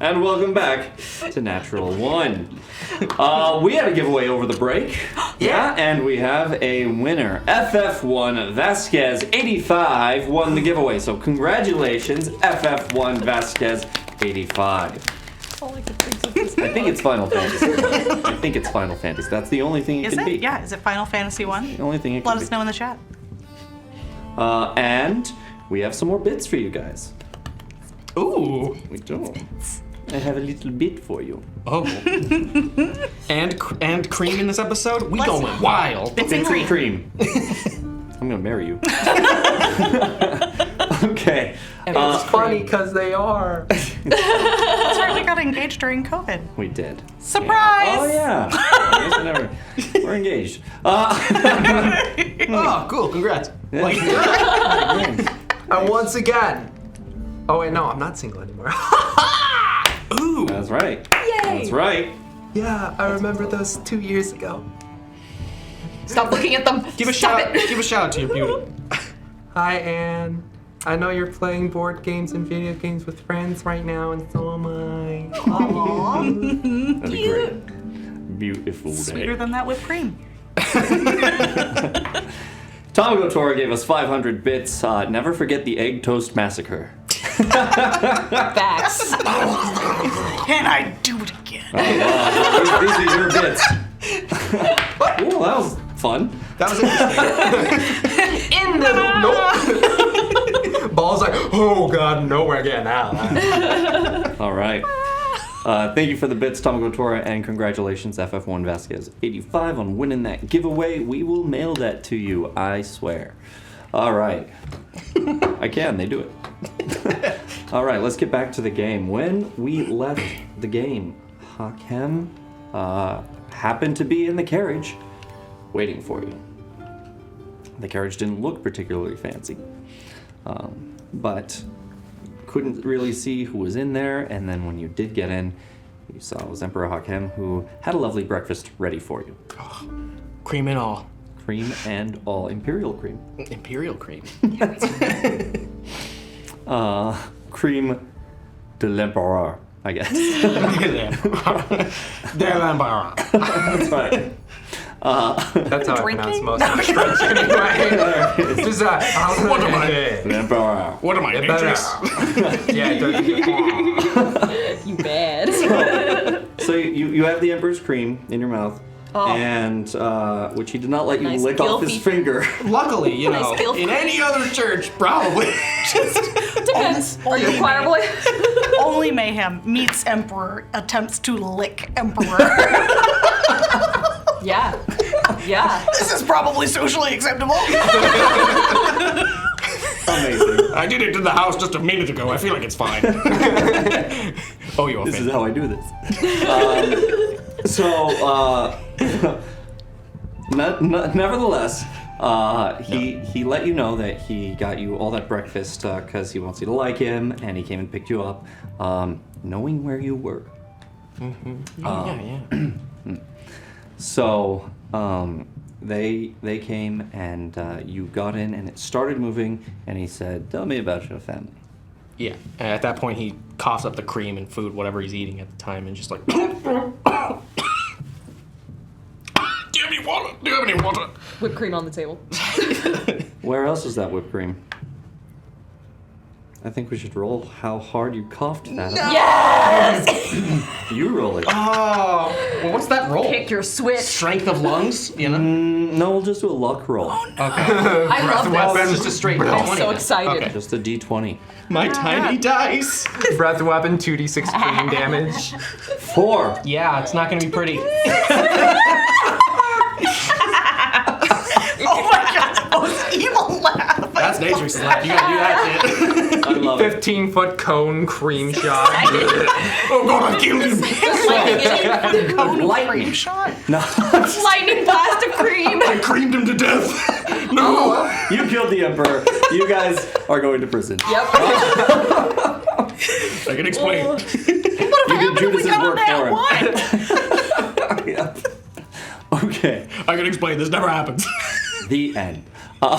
And welcome back to Natural One. We had a giveaway over the break. Yeah, and we have a winner. FF1 Vasquez 85 won the giveaway. So congratulations, FF1 Vasquez 85. I think it's Final Fantasy. That's the only thing it can be. Yeah, is it Final Fantasy 1? The only thing it can be. Let us know in the chat. And we have some more bits for you guys. Ooh. We do. I have a little bit for you. Oh. and cream in this episode? We going wild. Bits and Cream. I'm gonna marry you. Okay. And it's funny because they are. That's right, we got engaged during COVID. We did. Surprise! Yeah. Oh yeah. I guess I never. We're engaged. Oh, cool. Congrats. Like, And once again. Oh wait, no, I'm not single anymore. ooh. That's right. Yay! That's right. Yeah, I remember those 2 years ago. Stop looking at them. Give a Stop shout. it. Give a shout out to your beauty. Hi, Anne. I know you're playing board games and video games with friends right now, and so am I. That'd be great. Beautiful day. Sweeter than that whipped cream. Tomago Tora gave us 500 bits. Never forget the Egg Toast Massacre. Facts. Can I do it again? These are your bits. Ooh, that was fun. That was interesting. In the Nope. Ball's like, oh god, no, we're getting out. All right. Thank you for the bits, Tomago Tora, and congratulations, FF1 Vasquez 85, on winning that giveaway. We will mail that to you, I swear. All right. I can, they do it. All right, let's get back to the game. When we left the game, Hakem happened to be in the carriage waiting for you. The carriage didn't look particularly fancy, but couldn't really see who was in there, and then when you did get in, you saw it was Emperor Hakem, who had a lovely breakfast ready for you. Cream and all. Cream and all. Imperial cream. Imperial cream. Cream de l'Empereur, I guess. That's right. That's how I Drinking? pronounce most of the French anyway. It's just What am I? L'Empereur. What am I, Matrix? Yeah, it does. You bad. So you have the Emperor's cream in your mouth, and which he did not let you Nice lick off his gilfy. finger. Luckily, you know, Nice skill. in any other church, probably. Depends. Are you a choir boy? Only Mayhem meets Emperor, attempts to lick Emperor. Yeah. Yeah. This is probably socially acceptable. Amazing. I did it in the house just a minute ago. I feel like it's fine. Oh, you This is offended. how I do this. Nevertheless, he let you know that he got you all that breakfast because he wants you to like him, and he came and picked you up, knowing where you were. Yeah. So they came and you got in, and it started moving, and he said, "Tell me about your family." Yeah. And at that point, he coughs up the cream and food, whatever he's eating at the time, and just like. Do you have any water? Do you have any water? Whipped cream on the table. Where else is that whipped cream? I think we should roll how hard you coughed that up. Yes! You roll it. Oh. Well, what's that roll? Pick your switch. Strength of lungs, you know? No, we'll just do a luck roll. Okay. I love Oh, this. that's just a straight I'm D20 so then. excited. Okay. Just a d20. My tiny dice. Breath weapon, 2d6 cream damage. 4. Yeah, it's not gonna be pretty. Oh my god, the most evil laugh. That's Natrix's laugh. You gotta do that shit. I love it. 15-foot cone cream shot. Oh god, I killed him. Lightning. Cream shot? No, Lightning blast of cream. I creamed him to death. No. you killed the Emperor. You guys are going to prison. Yep. I can explain. What if You I did happen to Judas's become a work nat for him. one? Yep. Okay. I can explain. This never happens. The end.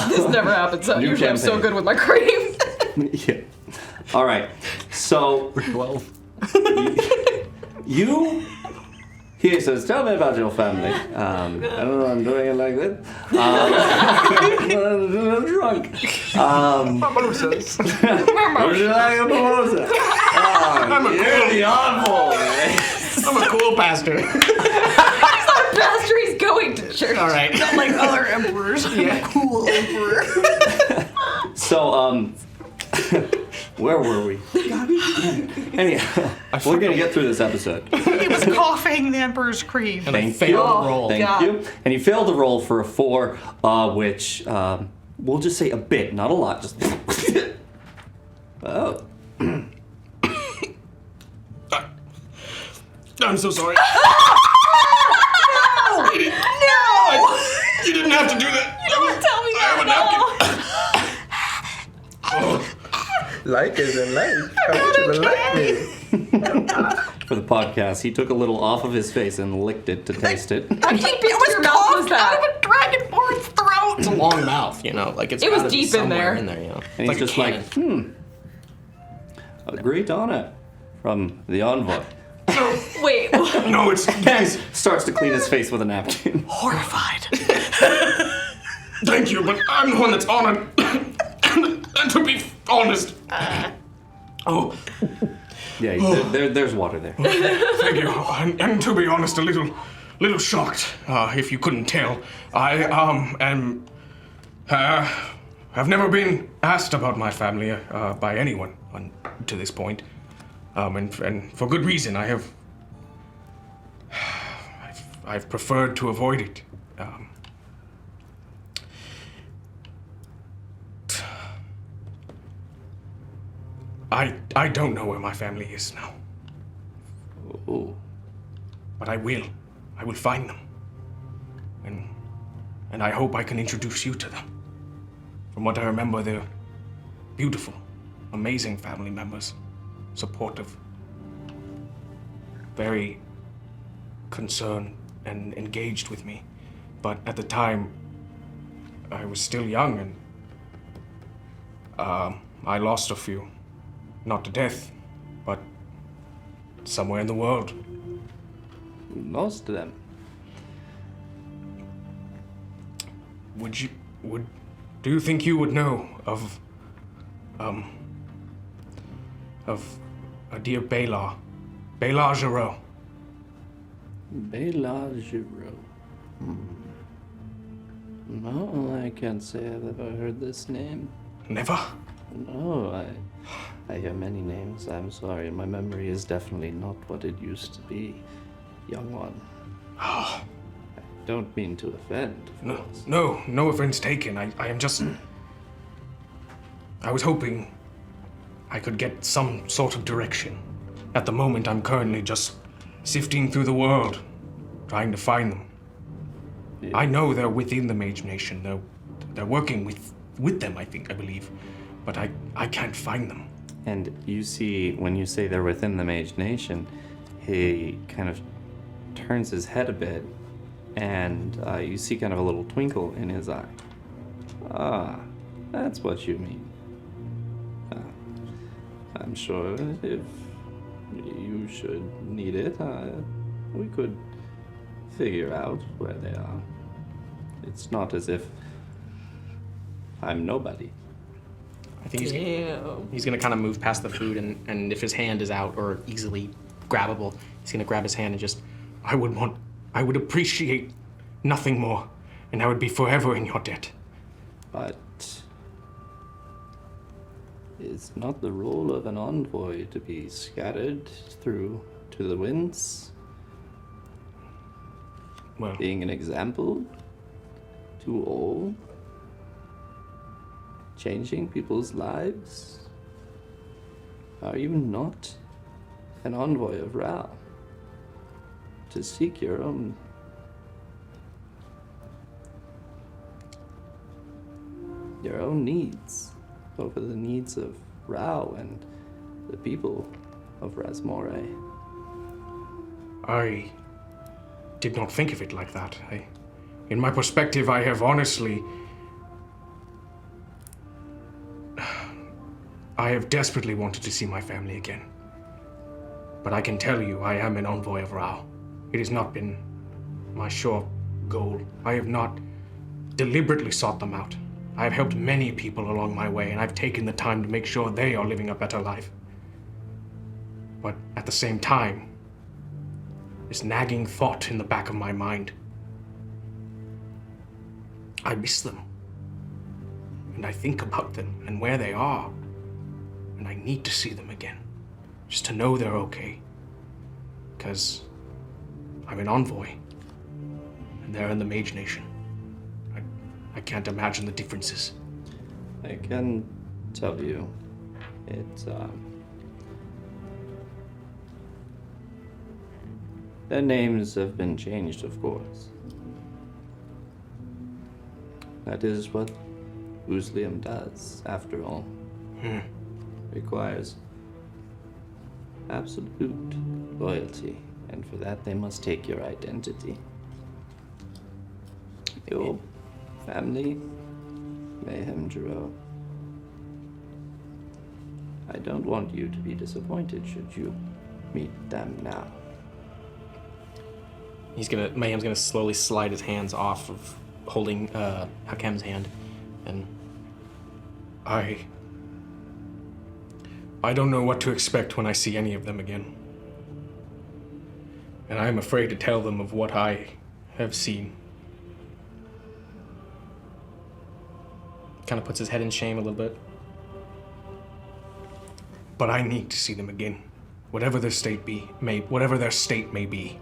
This never happens. New Usually I'm so campaign. good with my cream. Yeah. All right. So 12. You? He says, tell me about your family. I don't know, I'm doing it like this. I'm a little drunk. Mimosas. Would you like a mimosa? You're the envoy. I'm a cool pastor. Pastor, he's going to church. All right. Not like other emperors. Yeah. Cool emperor. So, where were we? Anyhow, we're gonna get through this episode. He was coughing the emperor's cream. And I Thank failed you. the roll. Thank God. you. And you failed the roll for a 4, which we'll just say a bit, not a lot. Just oh. I'm so sorry. No! You didn't have to do that. Don't tell me that. Like isn't like. Come to the like me. For the podcast, he took a little off of his face and licked it to taste it. I think it was Your mouth was coughed that? out of a dragonborn's throat. It's a long mouth, you know, like it's It was gotta be deep in somewhere there. in there, you know. And It's he's just a like, cannon. a great honor from the envoy. Wait. No, it's And starts to clean his face with a napkin. Horrified. thank you, but I'm the one that's honored. And to be honest. Oh, Yeah, there's water there. thank you. And to be honest, a little shocked, if you couldn't tell. I am have never been asked about my family by anyone to this point, and for good reason. I've preferred to avoid it. I don't know where my family is now, Oh, but I will. I will find them, and I hope I can introduce you to them. From what I remember, they're beautiful, amazing family members, supportive, very concerned and engaged with me. But at the time, I was still young, and I lost a few. Not to death, but somewhere in the world. lost them. Do you think you would know of a dear Balar Giro? Belagero. No, I can't say I've ever heard this name. Never? No, I hear many names. I'm sorry. My memory is definitely not what it used to be, young one. I don't mean to offend, of course. No offense taken. I am just... I was hoping I could get some sort of direction. At the moment, I'm currently just sifting through the world, trying to find them. Yeah. I know they're within the Mage Nation. They're working with them, I believe. But I can't find them. And you see, when you say they're within the Mage Nation, he kind of turns his head a bit, and you see kind of a little twinkle in his eye. Ah, that's what you mean. I'm sure if you should need it, we could figure out where they are. It's not as if I'm nobody. I think Ew. he's gonna kind of move past the food, and if his hand is out or easily grabbable, he's gonna grab his hand and just, I would appreciate nothing more, and I would be forever in your debt. But it's not the role of an envoy to be scattered through to the winds, Well, being an example to all, changing people's lives. Are you not an envoy of Ra? To seek your own needs over the needs of Ra and the people of Rasmorae. I did not think of it like that. In my perspective, I have honestly... I have desperately wanted to see my family again. But I can tell you, I am an envoy of Ra. It has not been my sure goal. I have not deliberately sought them out. I have helped many people along my way, and I've taken the time to make sure they are living a better life. But at the same time, this nagging thought in the back of my mind, I miss them. And I think about them and where they are. And I need to see them again. Just to know they're okay. Because I'm an envoy. And they're in the Mage Nation. I can't imagine the differences. I can tell you, their names have been changed, of course. That is what Uzlium does, after all. Requires absolute loyalty, and for that they must take your identity. Your family, Mayhem Jiro. I don't want you to be disappointed should you meet them now. Mayhem's gonna slowly slide his hands off of holding Hakem's hand, and I don't know what to expect when I see any of them again. And I am afraid to tell them of what I have seen. kind of puts his head in shame a little bit. But I need to see them again, whatever their state may be.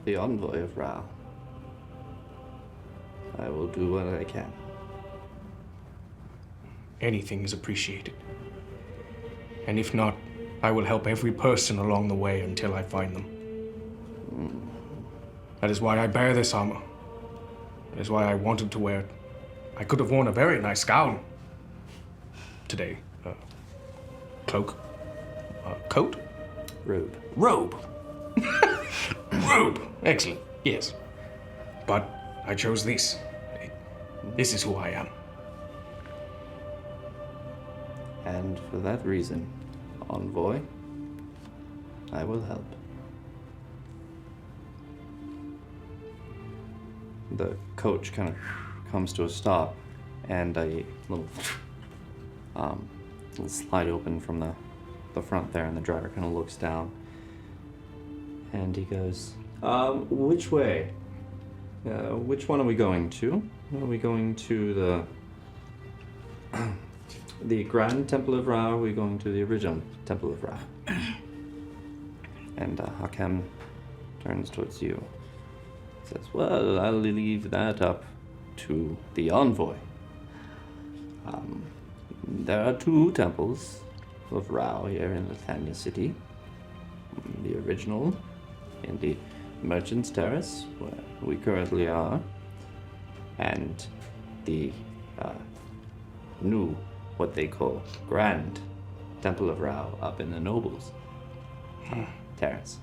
The envoy of Ra. I will do what I can. Anything is appreciated. And if not, I will help every person along the way until I find them. That is why I bear this armor. That is why I wanted to wear it. I could have worn a very nice gown today. Cloak. Coat? Robe. Robe. Robe. Excellent. Yes. But I chose this. This is who I am. And for that reason, envoy, I will help. The coach kind of comes to a stop, and a little slide open from the front there, and the driver kind of looks down, and he goes, which way? Which one are we going to? Are we going to the Grand Temple of Ra, or are we going to the original Temple of Ra? And Hakem turns towards you. Says, well, I'll leave that up to the envoy. There are two temples of Ra here in Latania City. The original in the Merchant's Terrace, where we currently are, and the new, what they call Grand Temple of Ra up in the Nobles Terrace.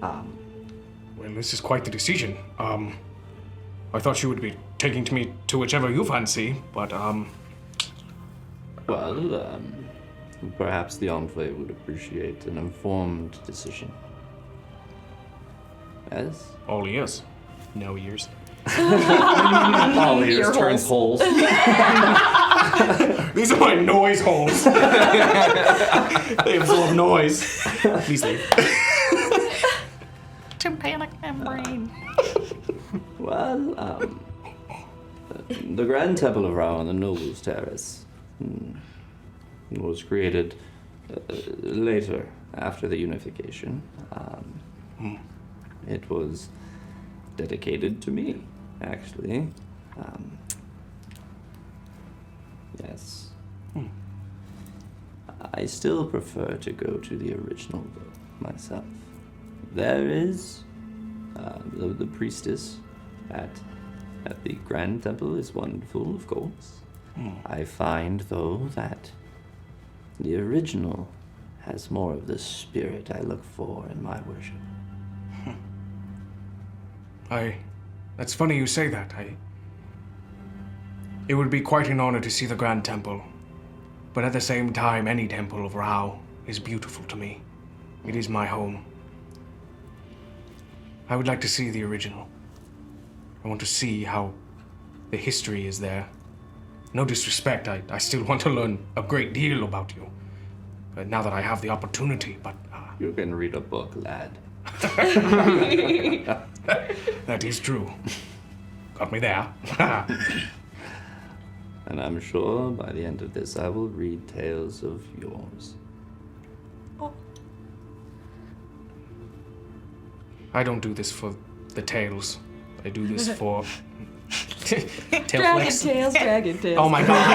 Well, this is quite the decision. I thought you would be taking me to whichever you fancy, but, Well, perhaps the envoy would appreciate an informed decision. Yes? all ears. No ears. All ears Ear turns holes. These are my noise holes. They absorb noise. Please leave. Tympanic membrane. Well, the Grand Temple of Ra on the Nobles Terrace was created later, after the unification. It was dedicated to me, actually. Yes. I still prefer to go to the original, though, myself. There is the priestess at the Grand Temple is wonderful, of course. I find, though, that the original has more of the spirit I look for in my worship. That's funny you say that. It would be quite an honor to see the Grand Temple. But at the same time, any temple of Rao is beautiful to me. It is my home. I would like to see the original. I want to see how the history is there. No disrespect, I still want to learn a great deal about you. Now that I have the opportunity, but... You can read a book, lad. That is true. Got me there. And I'm sure by the end of this, I will read tales of yours. I don't do this for the tales. I do this for... Dragon tails, dragon tails. Oh my god.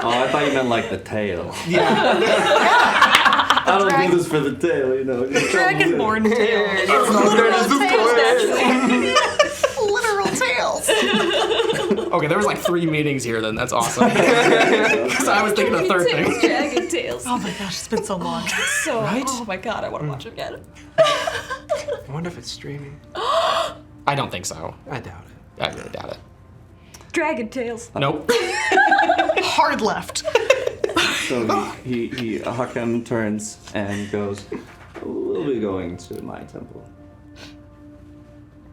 Oh, I thought you meant like the tail. Yeah. I don't do this for the tail, you know. Dragonborn tails. Literal tails. Okay, there was like 3 meetings here then. That's awesome. Because I was thinking of the third thing. Dragon tails. Oh my gosh, it's been so long. So, Right? oh my god, I want to watch it again. I wonder if it's streaming. I don't think so. I doubt it. I really doubt it. Dragon tails. Nope. Hard left. So Hakem turns and goes, we'll be going to my temple.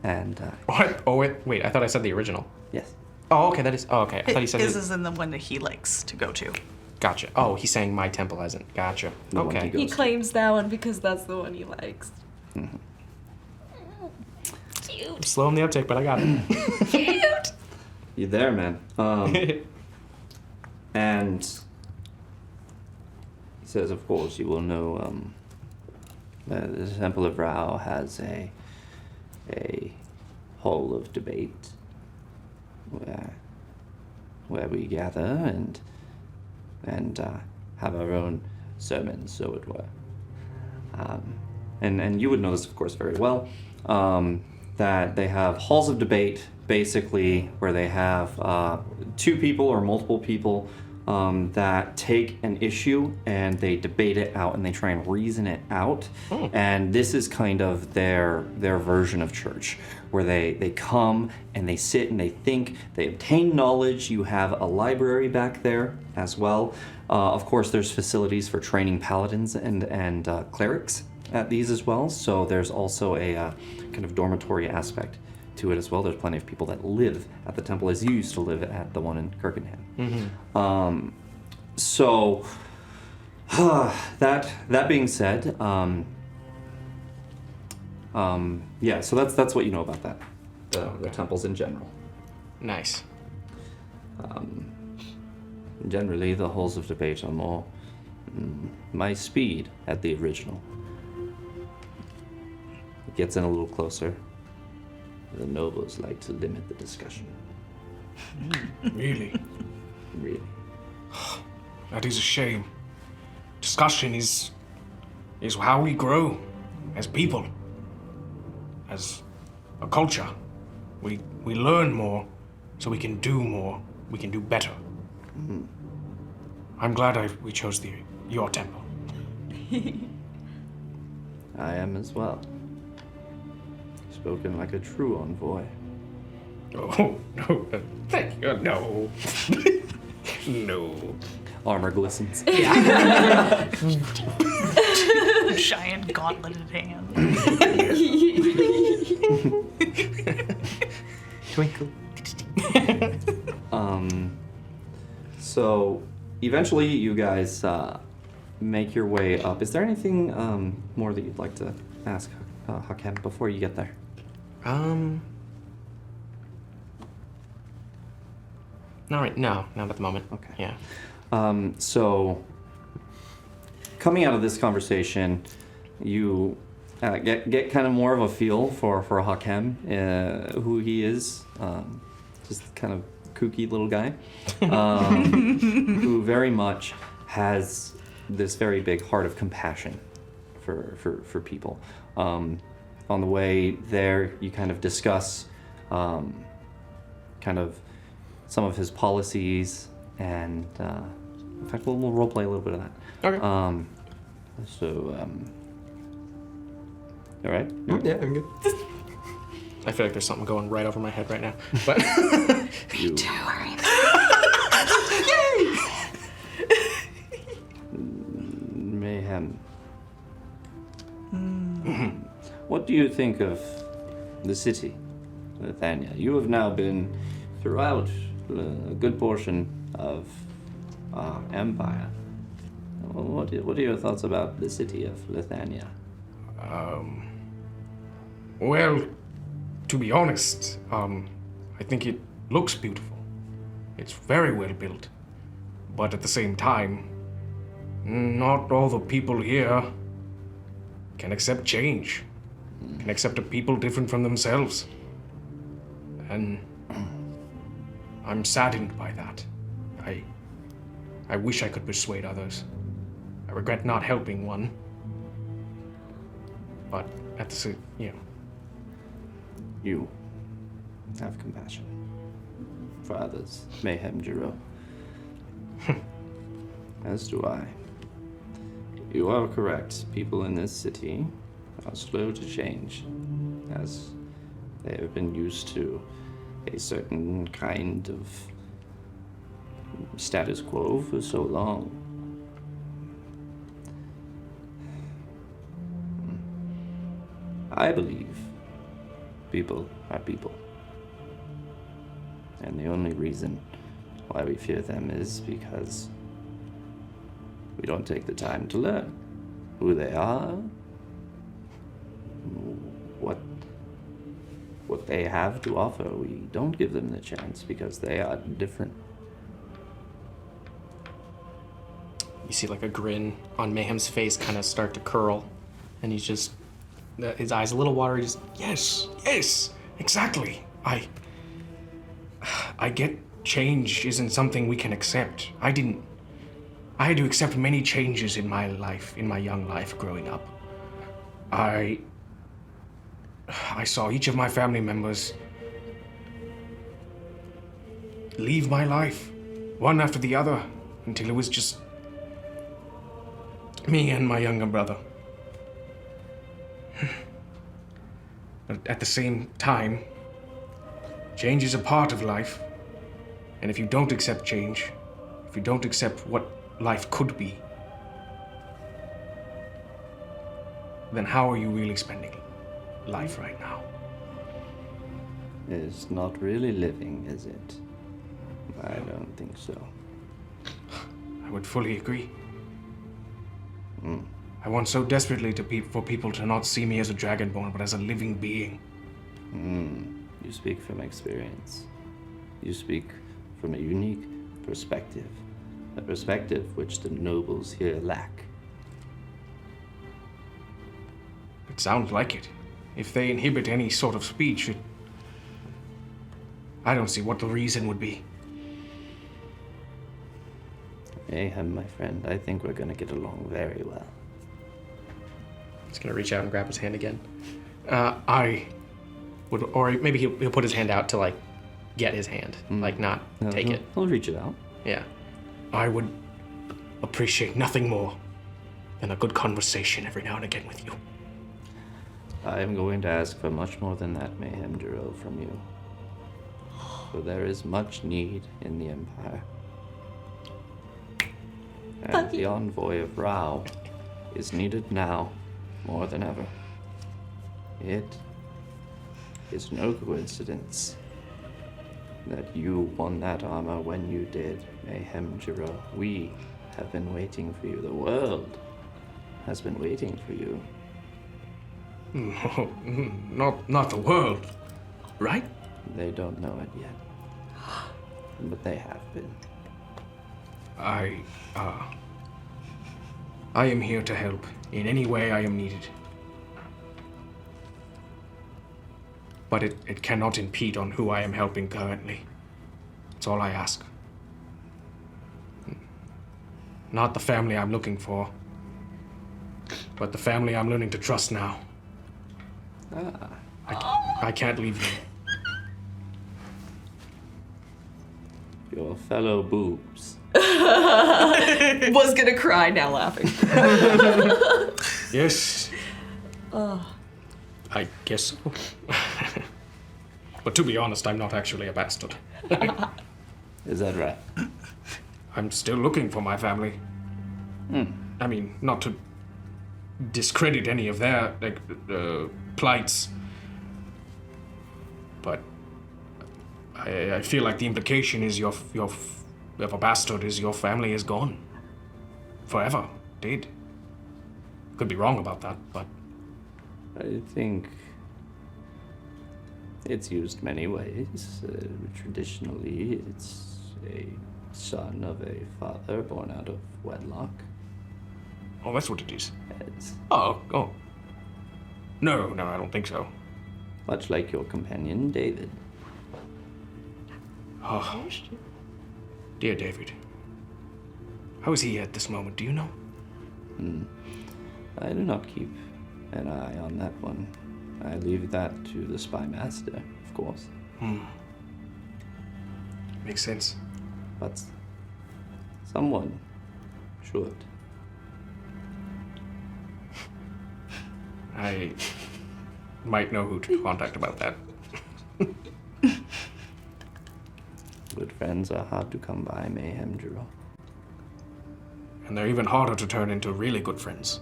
And, What? Oh, wait, I thought I said the original. yes. Oh, okay, that is. Oh, okay. I thought he said His his. is in the one that he likes to go to. Gotcha. Oh, he's saying my temple hasn't. Gotcha. The one he Okay. goes He to. claims that one because that's the one he likes. I'm slow on the uptake, but I got it. Cute. You there, man. And he says, of course, you will know that the Temple of Rao has a hall of debate where we gather and have our own sermons, so it were. And you would know this, of course, very well. That they have halls of debate, basically, where they have 2 people or multiple people that take an issue and they debate it out and they try and reason it out. And this is kind of their version of church, where they come and they sit and they think, they obtain knowledge. You have a library back there as well. Of course, there's facilities for training paladins and clerics at these as well. So there's also a kind of dormitory aspect to it as well. There's plenty of people that live at the temple as you used to live at the one in Kirkenham. So that being said, yeah. So that's what you know about that. The temples in general. Nice. Generally, the halls of debate are more my speed at the original. It gets in a little closer. The nobles like to limit the discussion. Really? Really. That is a shame. Discussion is how we grow as people, as a culture. We learn more, so we can do more. We can do better. I'm glad we chose your temple. I am as well. Spoken like a true envoy. Oh no! Thank you. No. No. Armor glistens. Giant gauntleted hand. Twinkle. So eventually you guys make your way up. Is there anything more that you'd like to ask Hakem before you get there? No, not at the moment. Okay. Yeah. So coming out of this conversation, you get kind of more of a feel for Hakem, who he is. Just kind of kooky little guy, who very much has this very big heart of compassion for people. On the way there, you kind of discuss kind of some of his policies, and in fact, we'll role play a little bit of that. Okay. All right. Yeah, I'm good. I feel like there's something going right over my head right now. But You, Mayhem. What do you think of the city, Lithania? You have now been throughout a good portion of our empire. What are your thoughts about the city of Lithania? Well, to be honest, I think it looks beautiful. It's very well built. But at the same time, not all the people here can accept change, can accept a people different from themselves. And I'm saddened by that. I wish I could persuade others. I regret not helping one. But at the same, You have compassion for others, Mayhem Jiro. As do I. You are correct. People in this city are slow to change, as they have been used to a certain kind of status quo for so long. I believe people are people. And the only reason why we fear them is because we don't take the time to learn who they are, what they have to offer. We don't give them the chance because they are different. you see like a grin on Mayhem's face kind of start to curl, and he's just, his eyes a little watery, just, Yes, exactly. I get change isn't something we can accept. I had to accept many changes in my life, in my young life growing up. I saw each of my family members leave my life, one after the other, until it was just me and my younger brother. But at the same time, change is a part of life. And if you don't accept change, if you don't accept what life could be, then how are you really spending life right now? It's not really living, is it? I don't think so. I would fully agree. I want so desperately for people to not see me as a dragonborn, but as a living being. You speak from experience. You speak from a unique perspective. A perspective which the nobles here lack. It sounds like it. If they inhibit any sort of speech, I don't see what the reason would be. Mayhem, my friend, I think we're gonna get along very well. he's gonna reach out and grab his hand again. I would, or maybe he'll put his hand out to like get his hand, like not take it. I'll reach it out. Yeah. I would appreciate nothing more than a good conversation every now and again with you. I am going to ask for much more than that, Mayhem Jiro, from you. For there is much need in the Empire. And the envoy of Rao is needed now more than ever. It is no coincidence that you won that armor when you did, Mayhem Jiro. We have been waiting for you. The world has been waiting for you. No, not the world, right? They don't know it yet. But they have been. I am here to help in any way I am needed. But it cannot impede on who I am helping currently. That's all I ask. Not the family I'm looking for, but the family I'm learning to trust now. I can't leave them. Your fellow boobs. Was gonna cry, now laughing. Yes. I guess so. But to be honest, I'm not actually a bastard. Is that right? I'm still looking for my family. I mean, not to discredit any of their plights, but I feel like the implication is if a bastard is your family is gone forever, dead. Could be wrong about that, but I think it's used many ways. Traditionally, it's a son of a father born out of wedlock. oh, that's what it is. It's Oh. No, I don't think so. much like your companion, David. Oh, dear David. How is he at this moment? Do you know? I do not keep an eye on that one. I leave that to the spy master, of course. Makes sense. But someone should. I might know who to contact about that. Good friends are hard to come by, Mayhem Drew. And they're even harder to turn into really good friends.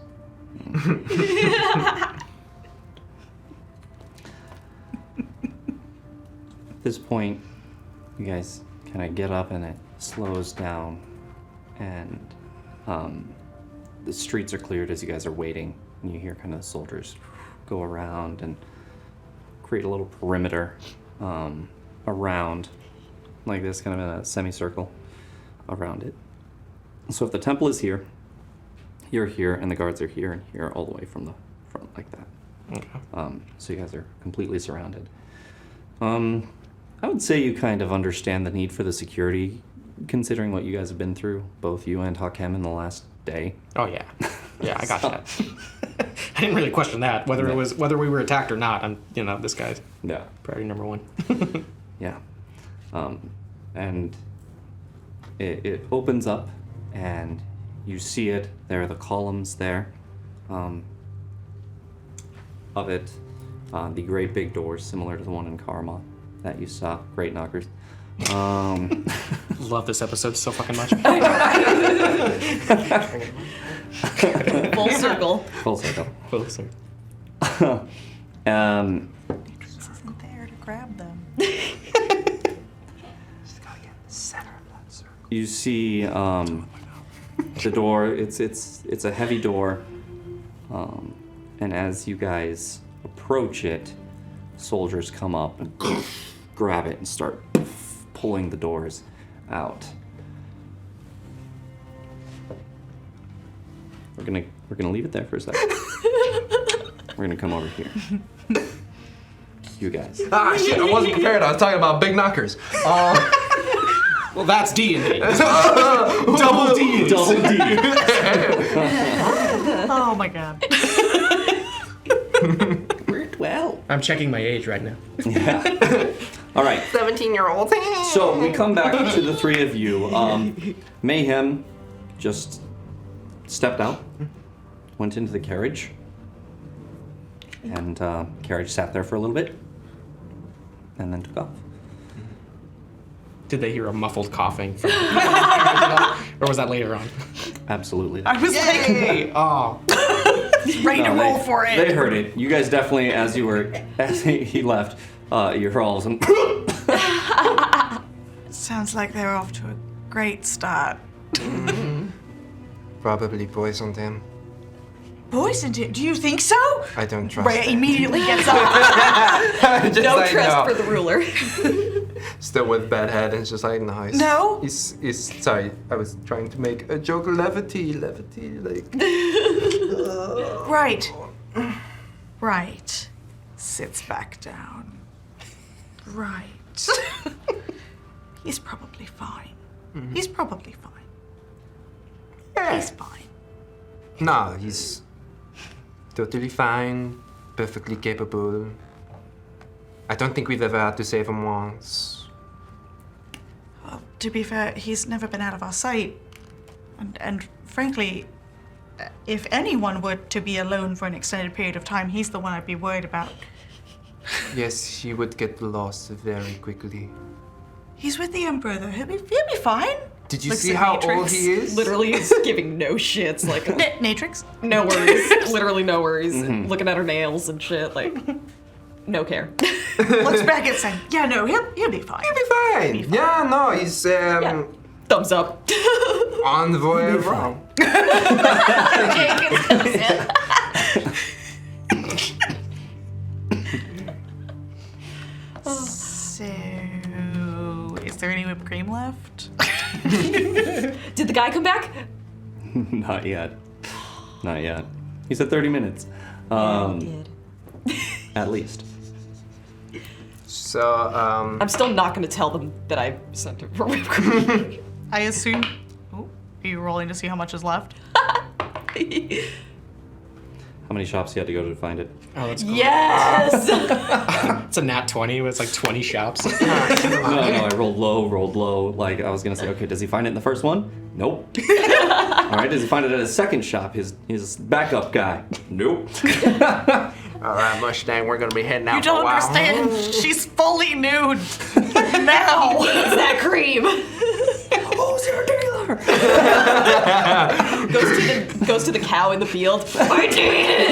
At this point, you guys kind of get up and it slows down, and the streets are cleared as you guys are waiting. And you hear kind of the soldiers go around and create a little perimeter around, like this, kind of in a semicircle around it. So if the temple is here, you're here, and the guards are here and here, all the way from the front, like that. Okay. So you guys are completely surrounded. I would say you kind of understand the need for the security, considering what you guys have been through, both you and Hakem, in the last day. Oh yeah, yeah, I got that. I didn't really question that whether we were attacked or not. This guy's Yeah. priority number one. Yeah. And it opens up, and you see it. There are the columns there of it. The great big doors, similar to the one in Karma that you saw. Great knockers. Love this episode so fucking much. Full circle. Full circle. Full circle. This isn't there to grab them. You see the door. It's a heavy door, and as you guys approach it, soldiers come up and grab it and start pulling the doors out. We're gonna leave it there for a second. We're gonna come over here. You guys. Ah, shit, I wasn't prepared. I was talking about big knockers. Well, that's D&D. Double D. Double D. Oh my god. Worked well. I'm checking my age right now. Yeah. All right. 17-year-old. So we come back to the three of you. Mayhem just stepped out, went into the carriage, and carriage sat there for a little bit, and then took off. Did they hear a muffled coughing? Or was that later on? Absolutely. I was Hey! Oh. ready to roll for it. They heard it. You guys definitely, as he left, you heard all of them. Sounds like they're off to a great start. Probably poisoned him. Poisoned it? Do you think so? I don't trust Ray him. immediately gets up. Just No like, trust no. for the ruler. Still with bad head and just like nice. No? He's sorry. I was trying to make a joke. Levity, like. Right. Sits back down. Right. He's probably fine. He's probably fine. He's fine. No, he's totally fine, perfectly capable. I don't think we've ever had to save him once. Well, to be fair, he's never been out of our sight. And frankly, if anyone were to be alone for an extended period of time, he's the one I'd be worried about. Yes, he would get lost very quickly. He's with the Emperor, though. He'll be fine. Did you Looks see at how Matrix. old he is? Literally is giving no shits. Like, Natrix. no worries. Literally no worries. Looking at her nails and shit. Like, no care. Looks back at Sam. Yeah, no, he'll be fine. He'll be fine. Yeah, no, he's Yeah. Thumbs up. on the voyage wrong. So, is there any whipped cream left? Did the guy come back? Not yet. Not yet. He said 30 minutes. Did. At least. So, I'm still not going to tell them that I sent him for whipped cream. I assume. Oh, are you rolling to see how much is left? How many shops you had to go to find it? Oh, that's cool. Yes! It's a nat 20. It's like 20 shops. No, I rolled low. Like, I was gonna say, okay, does he find it in the first one? Nope. All right, does he find it at his second shop? His backup guy? Nope. all right, Mustang, we're gonna be heading out You for a don't while. understand. She's fully nude now. It's that cream. Who's your dealer? Goes to the cow in the field. I did.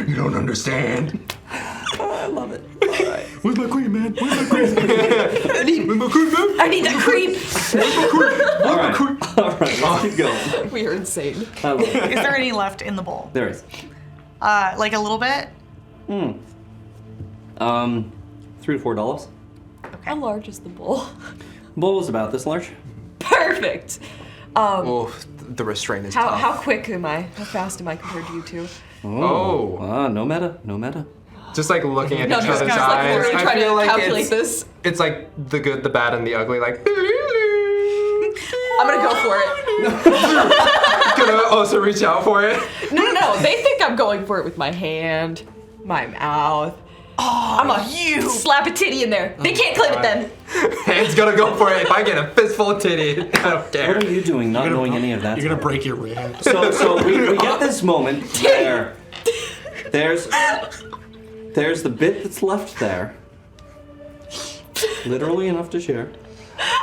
You don't understand. I love it. All right. Where's my queen, man? Where's my queen? I need that cream. All right, let's keep going. We are insane. I love it. Is there any left in the bowl? There is. Like a little bit? $3 to $4. How large is the bowl? Bowl was about this large. Perfect. Oh, the restraint is tough. How quick am I? How fast am I compared to you two? Oh. No meta. Just like looking at No, each just other's like eyes. literally I trying feel to like calculate this. it's like the good, the bad, and the ugly. Like, I'm gonna go for it. gonna also reach out for it. No. They think I'm going for it with my hand, my mouth. Oh, I'm a slap a titty in there. They can't claim it then. Hand's gonna go for it. If I get a fistful of titty, I don't care. What are you doing, not knowing any of that? You're gonna break your rib. So we get this moment where there's the bit that's left there. Literally enough to share.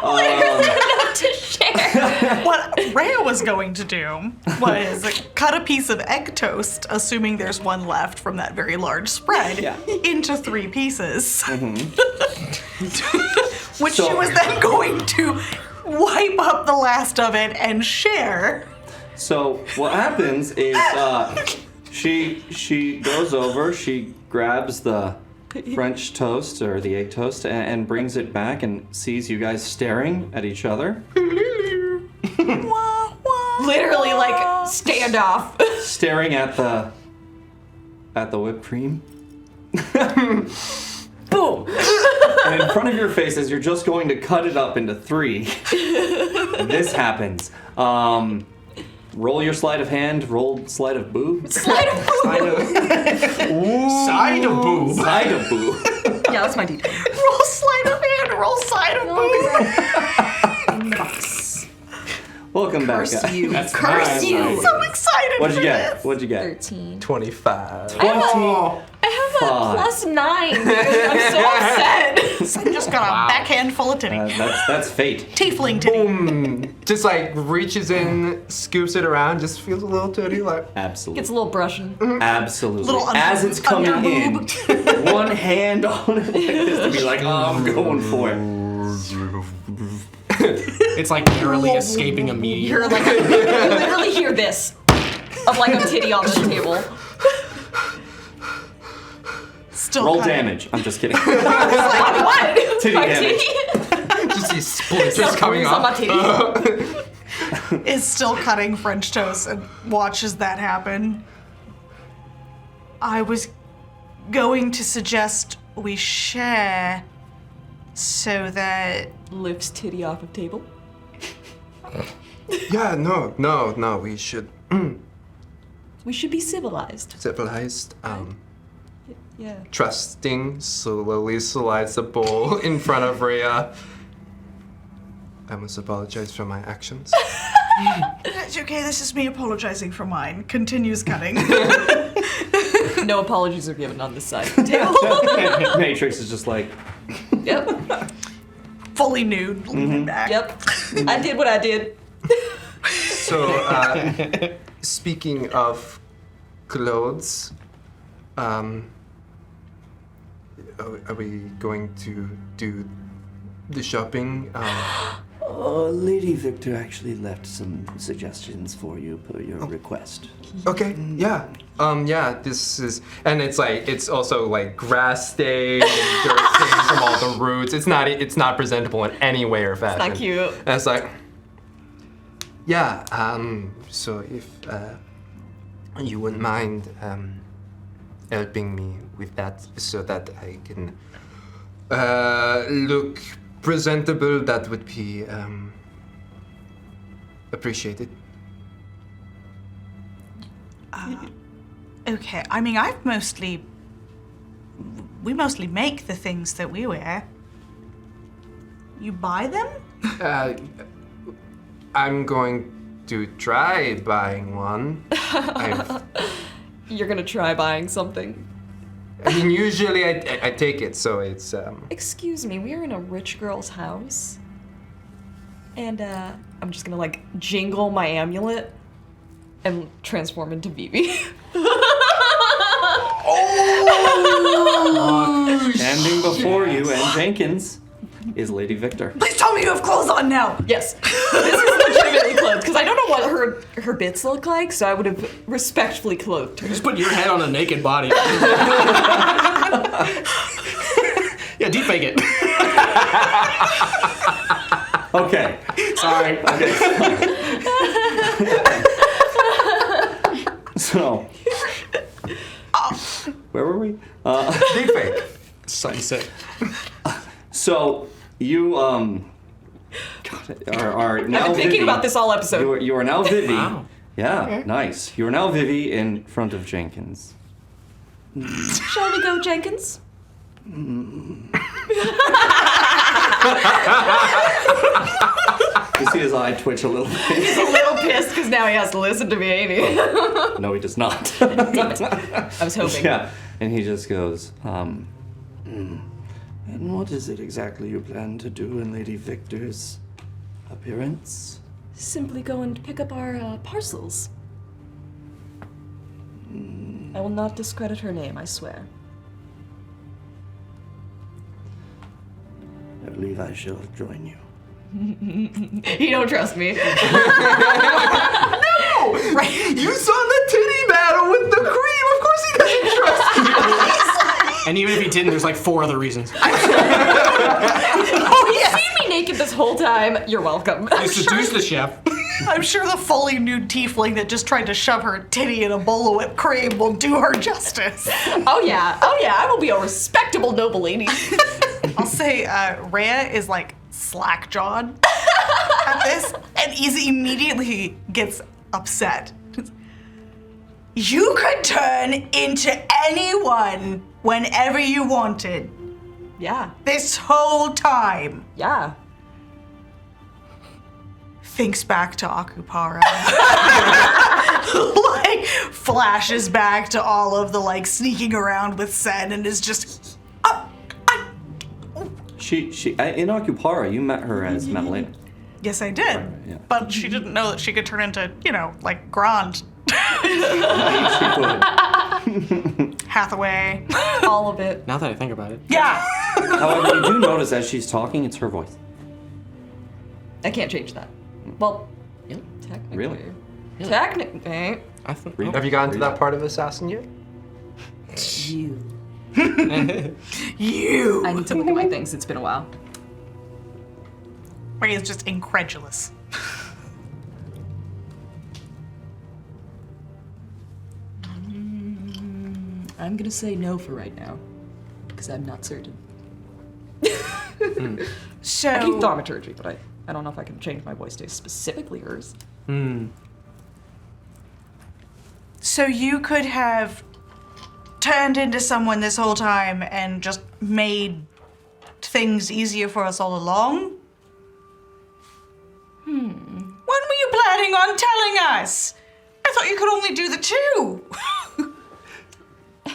Enough to share. What Rhea was going to do was cut a piece of egg toast, assuming there's one left from that very large spread, into 3 pieces. Which she was then going to wipe up the last of it and share. So what happens is she goes over, she grabs the French toast or the egg toast and brings it back and sees you guys staring at each other. Literally like standoff. Staring at the whipped cream. Boom. And in front of your face, as you're just going to cut it up into 3, this happens. Roll your sleight of hand, roll sleight of boob. Slide of boob. Side of boob. Side of boob. Yeah, that's my detail. Roll sleight of hand, roll side of boob. Welcome back, Curse guys. you. That's Curse nice. you. So excited What'd you for get? this. What'd you get? 13. 25. I have a +9. Dude. I'm so upset. I just got a backhand full of titty. That's fate. Tiefling titty. Boom. Just like reaches in, scoops it around, just feels a little titty like. Absolutely. Gets a little brushing. Absolutely. Little As it's coming in, underboob. one hand on it like this to be like, oh, I'm going for it. It's like narrowly escaping a meteor. You're like, you literally hear this of like a titty on the table. Still Roll cutting. damage. I'm just kidding. What? Titty My damage. titty? Just these splinters Just coming bruise on my off. titty. Is still cutting French toast and watches that happen. I was going to suggest we share so that Lifts titty off of table. Yeah, no, we should We should be civilized. civilized. Yeah. Trusting slowly slides the bowl in front of Rhea. I must apologize for my actions. That's okay, this is me apologizing for mine. Continues cutting. No apologies are given on this side of the table. Matrix is just like, Yep. Fully nude, leaning back. Yep. I did what I did. So, speaking of clothes, are we going to do the shopping? Lady Victor actually left some suggestions for you per your request. Okay, yeah. Yeah, this is, and it's also like grass stained and dirt stained from all the roots. It's not presentable in any way or fashion. Not cute. And it's like, yeah, so if you wouldn't mind helping me with that so that I can look presentable, that would be appreciated. Okay, I mean, we mostly make the things that we wear. You buy them? I'm going to try buying one. You're gonna try buying something. I mean, usually I take it, so it's Excuse me, we are in a rich girl's house. And I'm just gonna like jingle my amulet and transform into Vivi. Standing before you and Jenkins is Lady Victor. Please tell me you have clothes on now. Yes. This is legitimately clothed, because I don't know what her bits look like, so I would have respectfully clothed her. Just put your head on a naked body. Yeah, deep fake it. Okay. Sorry. Okay. So, where were we? deep fake. Sunset. So you God, are now. I've been thinking Vivi. about this all episode. You are now Vivi. Wow. Yeah, nice. You are now Vivi in front of Jenkins. Shall we go, Jenkins? You see his eye twitch a little bit. He's a little pissed because now he has to listen to me, ain't he? No, he does not. Damn it. I was hoping. Yeah, and he just goes, and what is it exactly you plan to do in Lady Victor's appearance? Simply go and pick up our parcels. I will not discredit her name, I swear. I believe I shall join you. You don't trust me. No! Right. You saw the titty battle with the cream. Of course he doesn't trust you. And even if he didn't, there's like 4 other reasons. Oh, you've seen me naked this whole time. You're welcome. You seduced the chef. I'm sure the fully nude tiefling that just tried to shove her titty in a bowl of whipped cream will do her justice. Oh yeah, I will be a respectable noble lady. I'll say Rhea is like slack-jawed at this, and he immediately gets upset. You could turn into anyone whenever you wanted. Yeah, This whole time. yeah. Thinks back to Akupara. Like, flashes back to all of the, like, sneaking around with Sen and is just... She in Akupara, you met her as Madalena. Yes, I did. Right, yeah. But she didn't know that she could turn into, like, Grand. She could. Hathaway. All of it. Now that I think about it. Yeah. However, you do notice as she's talking, it's her voice. I can't change that. Well, technically. Really? Technically. I think. Have you gotten to that part of Assassin yet? You. You. I need to look at my things. It's been a while. Ray is just incredulous. I'm gonna say no for right now, because I'm not certain. So... I keep thaumaturgy, but I don't know if I can change my voice to specifically hers. So you could have turned into someone this whole time and just made things easier for us all along? When were you planning on telling us? I thought you could only do the 2.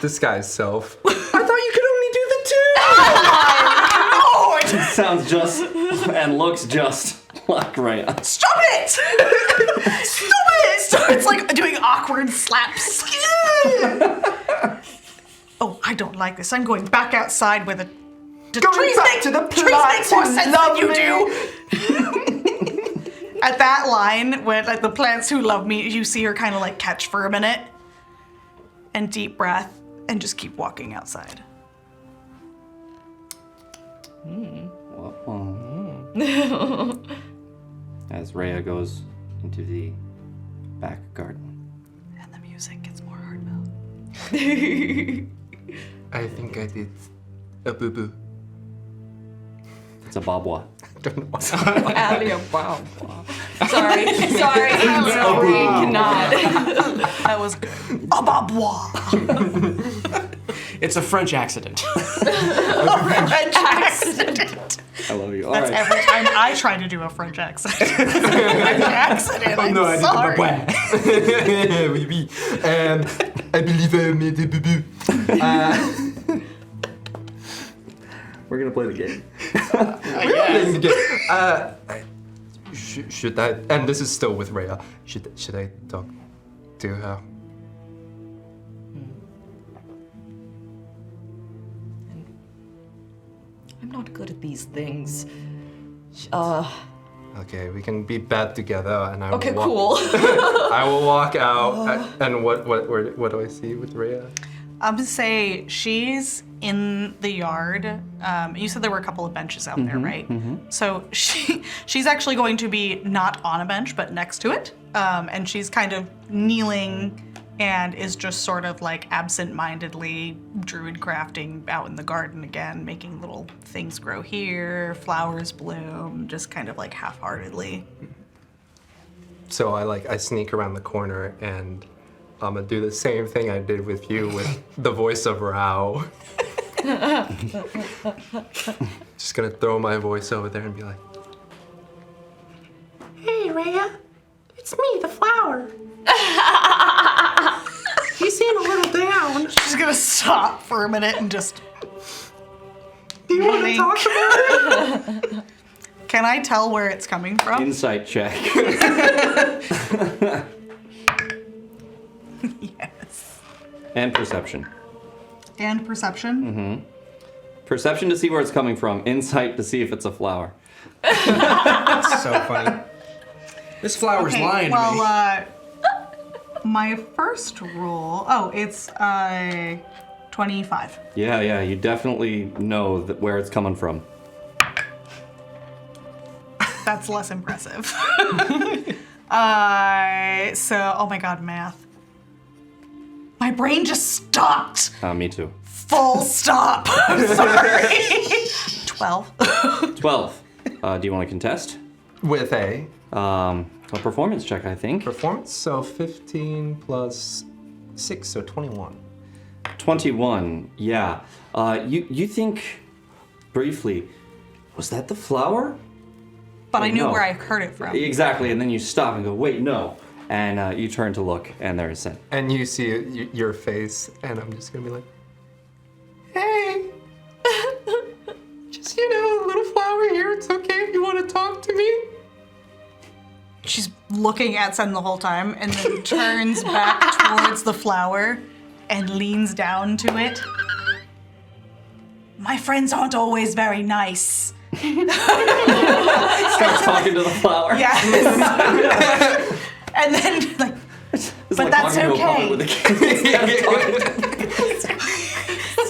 disguise self. I thought you could only do the two! It sounds just and looks just like Rhea. Stop it! Stop it! Starts like doing awkward slaps. Oh, I don't like this. I'm going back outside where the Going back to the trees make more sense than you do. At that line, when like the plants who love me, you see her kind of like catch for a minute and deep breath and just keep walking outside. As Rhea goes into the back garden. And the music gets more heartfelt. I think I did a boo-boo. It's a bobwa. Sorry, cannot. That was good. A babwa. It's a French accident. French accent. I love you. All That's right. every time I try to do a French accent. French accident. I'm sorry. Oui, oui. I believe I made a boo-boo. We're gonna play the game. Should I? And this is still with Rhea. Should I talk to her? I'm not good at these things. Okay, we can be bad together, and I Okay, will cool. I will walk out. And what do I see with Rhea? I'm gonna say she's in the yard. You said there were a couple of benches out there, right? So she's actually going to be not on a bench, but next to it. And she's kind of kneeling and is just sort of like absent-mindedly druid crafting out in the garden again, making little things grow here, flowers bloom, just kind of like half-heartedly. So I sneak around the corner and I'm gonna do the same thing I did with you with the voice of Rao. Just gonna throw my voice over there and be like, Hey, Rhea. It's me, the flower. You seem a little down. She's gonna stop for a minute and just Do you want to blink. talk about it? Can I tell where it's coming from? Insight check. Yes. And perception. And perception? Perception to see where it's coming from. Insight to see if it's a flower. So funny. This flower's lying to me. Well, my first roll, it's 25. Yeah, you definitely know where it's coming from. That's less impressive. Oh my god, math. My brain just stopped. Me too. Full stop. I'm sorry. 12. 12. Do you want to contest? with a A performance check, I think. performance, so 15 plus 6, so 21. 21, yeah. You think, briefly, was that the flower? But I knew No. where I heard it from. Exactly, and then you stop and go, wait, no. And you turn to look, and there is Sin. And you see your face, and I'm just gonna be like, hey, just, a little flower here. It's okay if you want to talk to me. She's looking at Sen the whole time and then turns back towards the flower and leans down to it. My friends aren't always very nice. Starts talking to the flower. Yes. And then, It's but like that's walking to a pub okay. with a kid.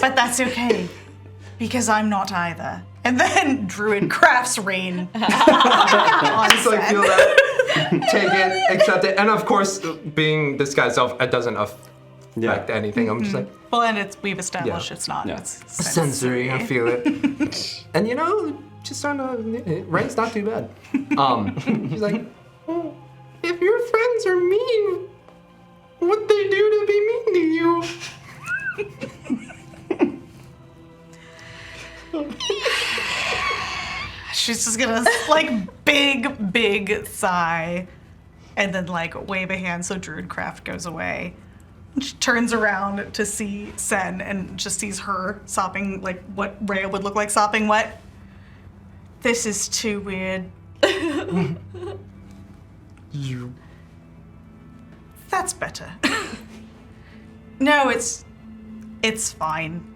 But that's okay. Because I'm not either. And then Druid crafts rain. Just like feel that, take it, accept it, and of course, being this guy's self, it doesn't affect anything. I'm just like, Well, and we've established Yeah. it's not. Yeah. It's sensory, I feel it. And just on rain's not too bad. He's like, oh, if your friends are mean, what'd they do to be mean to you? She's just gonna big sigh and then wave a hand so Druidcraft goes away. She turns around to see Sen and just sees her sopping, like what Rhea would look like sopping wet. This is too weird. That's better. No, it's fine.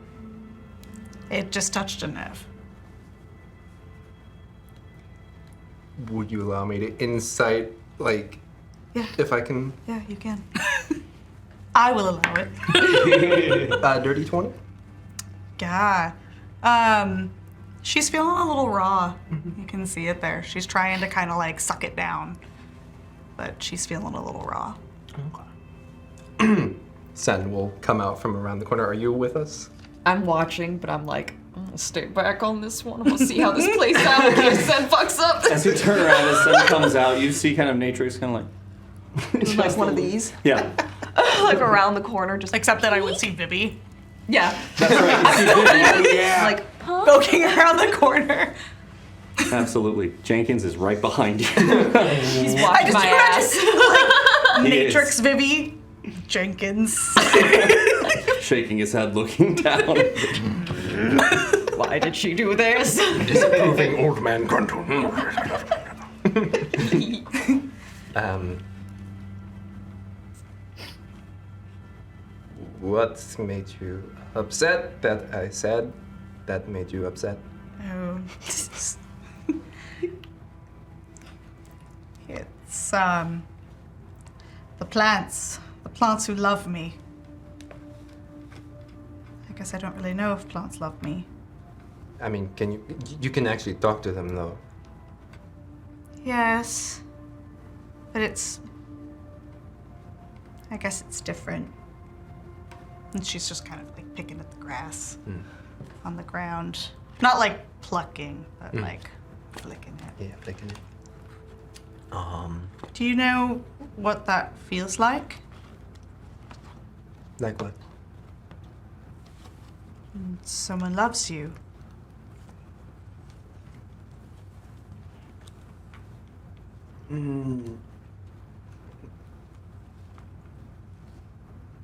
It just touched a nerve. Would you allow me to insight, like, Yeah. if I can? Yeah, you can. I will allow it. Dirty 20? Yeah. She's feeling a little raw. You can see it there. She's trying to kind of like suck it down, but she's feeling a little raw. Sen will come out from around the corner. Are you with us? I'm watching, but I'm like, I'm gonna stay back on this one. We'll see how this plays out in case Sen fucks up. As you turn around, as Sen comes out, you see kind of Natrix kind of like... Like one of these. Yeah. Like around the corner, just Except that I would see Vivi yeah. That's right. You see Vivi. Like, huh? poking around the corner. Absolutely. Jenkins is right behind you. He's watching my ass. Like He is. Matrix Vivi, Jenkins. Shaking his head, looking down. Why did she do this? Disapproving old man Gruntle. What made you upset that I said that made you upset? Oh. It's the plants who love me. I guess I don't really know if plants love me. I mean, you can actually talk to them though. Yes, but I guess it's different. And she's just kind of like picking at the grass on the ground. Not like plucking, but like flicking it. Yeah, flicking it. Do you know what that feels like? Like what? Someone loves you.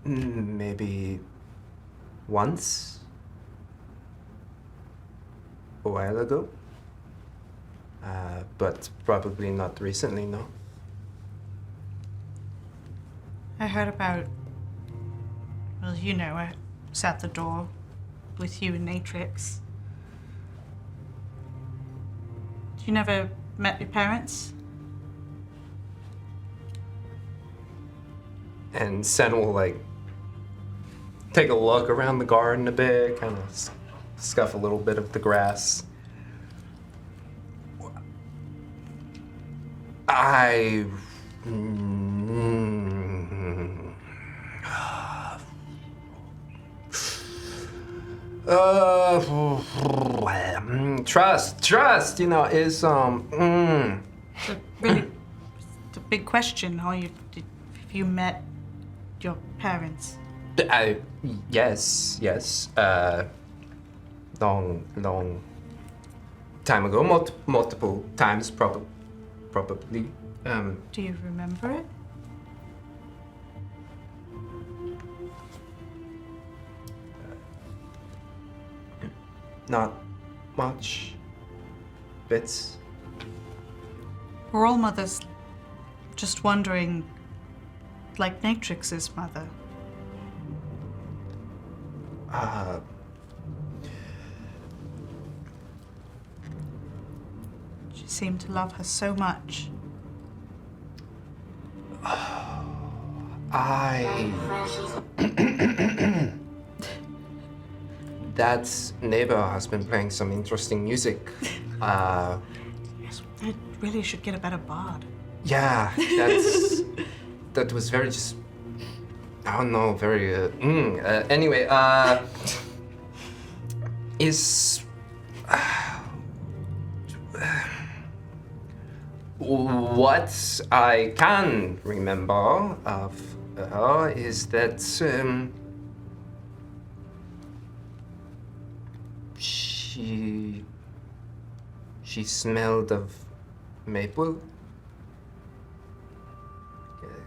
Maybe once, a while ago, but probably not recently, no. I heard about, well, you know, I was at the door with you and Natrix. You never met your parents? And Sen will like take a look around the garden a bit, kind of scuff a little bit of the grass. Trust, you know, is It's a really, it's a big question. How if you met your parents? Yes. Long time ago, multiple times, probably. Do you remember it? Not much. Bits. We're all mothers. Just wondering, like Natrix's mother. She seemed to love her so much. That neighbor has been playing some interesting music. Yes, I really should get a better bard. Yeah, that was very just. I don't know, very. Anyway, is. What I can remember of her is that she smelled of maple.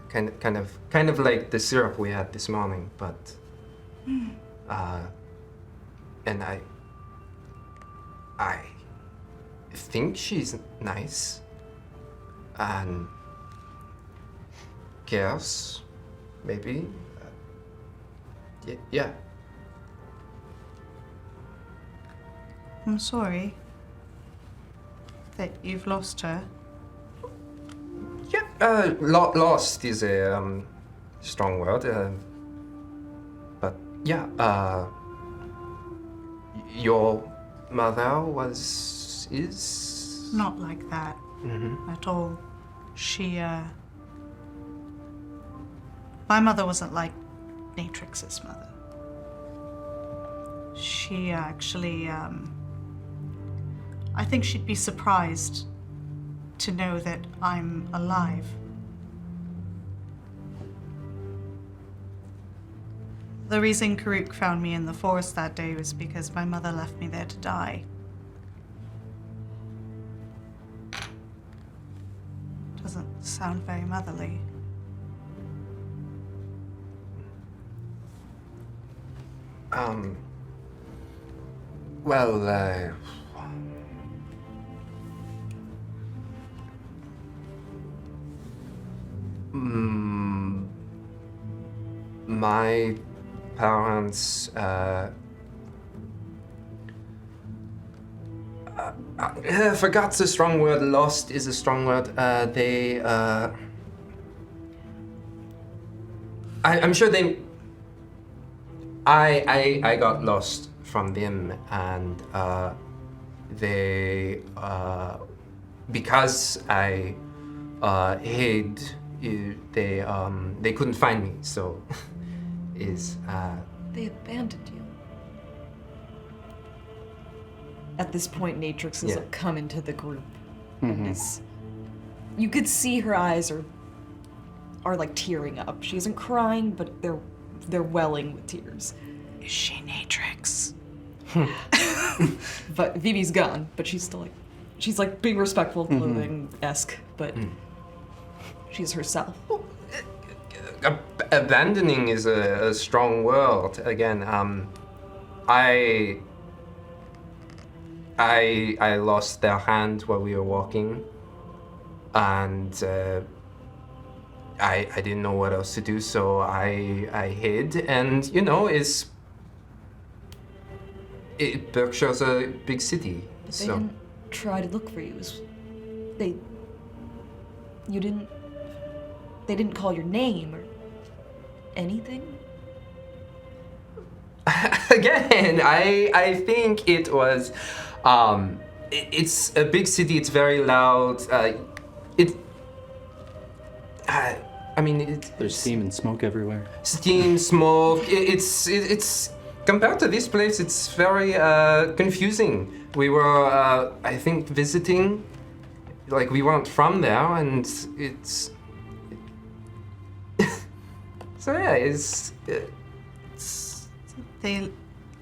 kind of like the syrup we had this morning, but and I think she's nice and cares, maybe. Yeah. I'm sorry that you've lost her. Yeah, lost is a strong word, but yeah, your mother is Not like that at all. She, my mother wasn't like Natrix's mother. She actually, I think she'd be surprised to know that I'm alive. The reason Karuk found me in the forest that day was because my mother left me there to die. Doesn't sound very motherly. Well, my parents, I forgot the strong word, lost is a strong word, I'm sure I got lost from them, and they because I hid, they couldn't find me. So They abandoned you. At this point, Natrix has like, come into the group. And you could see her eyes are like tearing up. She isn't crying, but they're welling with tears. Is she Natrix? But Vivi's gone, but she's still like, she's like being respectful, clothing-esque, but she's herself. Abandoning is a strong word. Again, I lost their hand while we were walking, and I didn't know what else to do, so I hid. And you know, Berkshire's a big city, But they so didn't try to look for you. They didn't call your name or anything? Again, I think it was. It's a big city. It's very loud. There's steam and smoke everywhere. Steam, smoke. It's compared to this place. It's very confusing. We were, I think, visiting. Like we weren't from there, and it's. So yeah, it's. They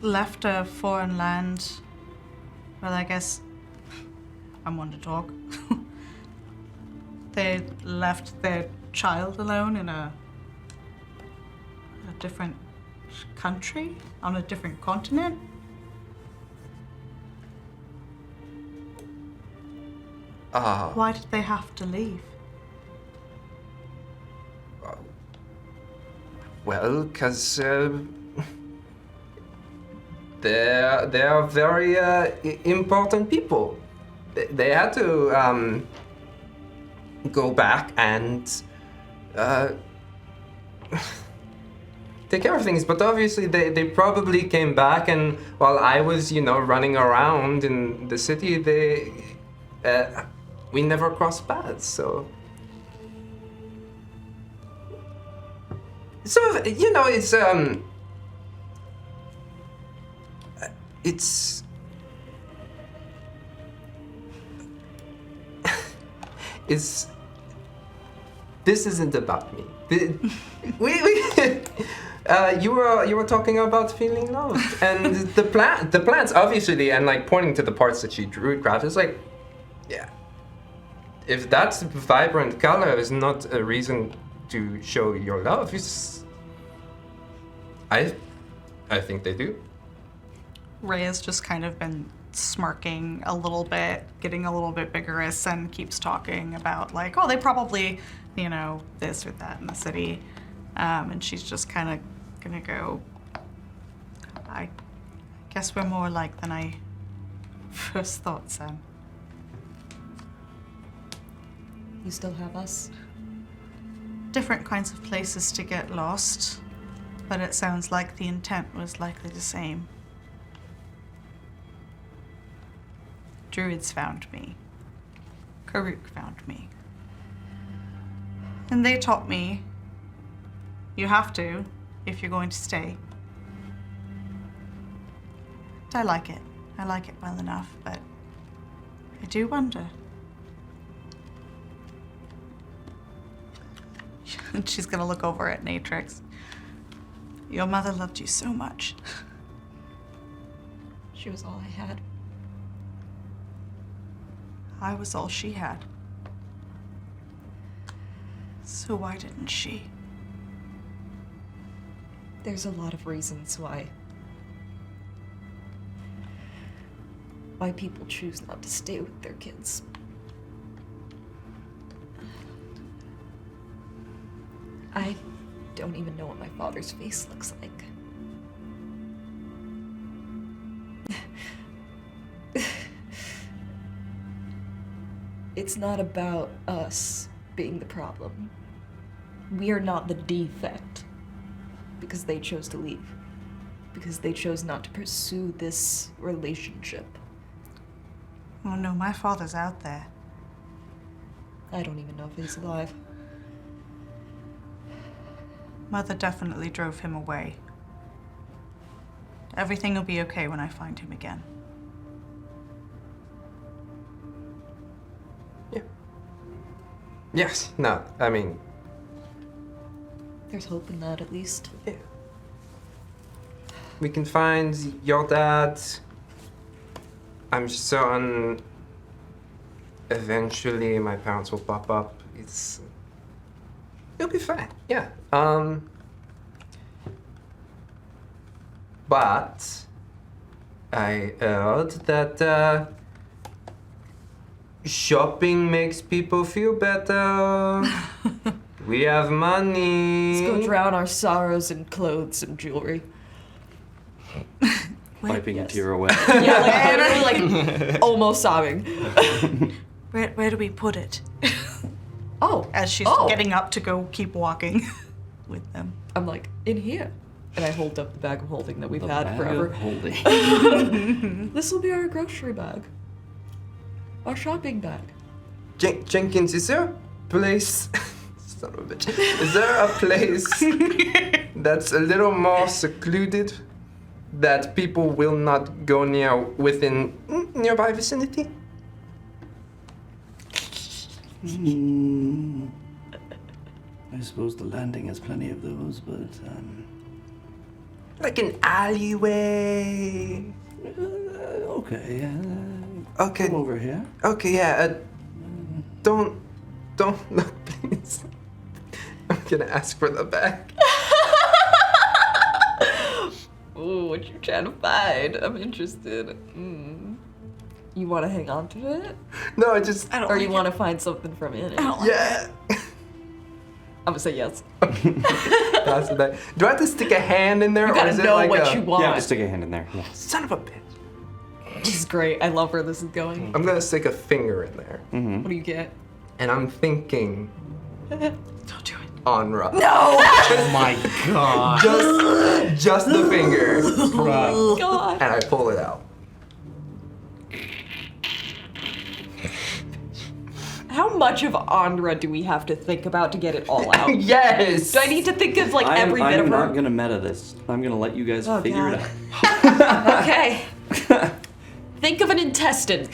left a foreign land. Well, I guess I'm one to talk. They left their child alone in a different country, on a different continent. Why did they have to leave? Well, because they're very important people. They had to go back and take care of things. But obviously, they probably came back, and while I was, running around in the city, we never crossed paths. So this isn't about me. You were talking about feeling loved, and the plants obviously, and like pointing to the parts that she drew graph is like, yeah. If that vibrant color is not a reason to show your love. I think they do. Ray has just kind of been smirking a little bit, getting a little bit vigorous, and keeps talking about like, oh, they probably, you know, this or that in the city. And she's just kind of gonna go, I guess we're more alike than I first thought, Sam. You still have us? Different kinds of places to get lost, but it sounds like the intent was likely the same. Druids found me. Karuk found me. And they taught me you have to if you're going to stay. And I like it. I like it well enough, but I do wonder. And she's gonna look over at Natrix. Your mother loved you so much. She was all I had. I was all she had. So why didn't she? There's a lot of reasons why people choose not to stay with their kids. I don't even know what my father's face looks like. It's not about us being the problem. We are not the defect. Because they chose to leave. Because they chose not to pursue this relationship. Oh no, my father's out there. I don't even know if he's alive. Mother definitely drove him away. Everything will be okay when I find him again. Yeah. Yes. No. I mean. There's hope in that, at least. Yeah. We can find your dad. I'm certain eventually my parents will pop up. It'll be fine. Yeah. But I heard that shopping makes people feel better. We have money. Let's go drown our sorrows in clothes and jewelry. Wiping a tear away. Yeah, like literally, like almost sobbing. Where do we put it? Oh, As she's getting up to go keep walking with them. I'm like, in here. And I hold up the bag of holding that we've The had bag forever. of holding. This will be our grocery bag. Our shopping bag. Jenkins, is there a place? Son of a bitch. Is there a place that's a little more secluded that people will not go near within nearby vicinity? I suppose the landing has plenty of those, but Like an alleyway. okay. Okay. Come over here. Okay, yeah. Don't look, please. I'm gonna ask for the bag. Ooh, what you trying to find? I'm interested. You want to hang on to it? No, I just. Or you want to find something from in it? Yeah. I'm gonna say yes. That's the bag. Do I have to stick a hand in there, You or gotta is it know like what you want. Yeah, just stick a hand in there. Yeah. Son of a bitch. This is great. I love where this is going. I'm gonna stick a finger in there, What do you get? and I'm thinking Don't do it. Onra. No! Oh my god. Just the finger, Oh, God. and I pull it out. How much of Andra do we have to think about to get it all out? Yes. Do I need to think of like every bit I'm of not her? gonna meta this. I'm gonna let you guys Oh, figure God. it out. Okay. Think of an intestine.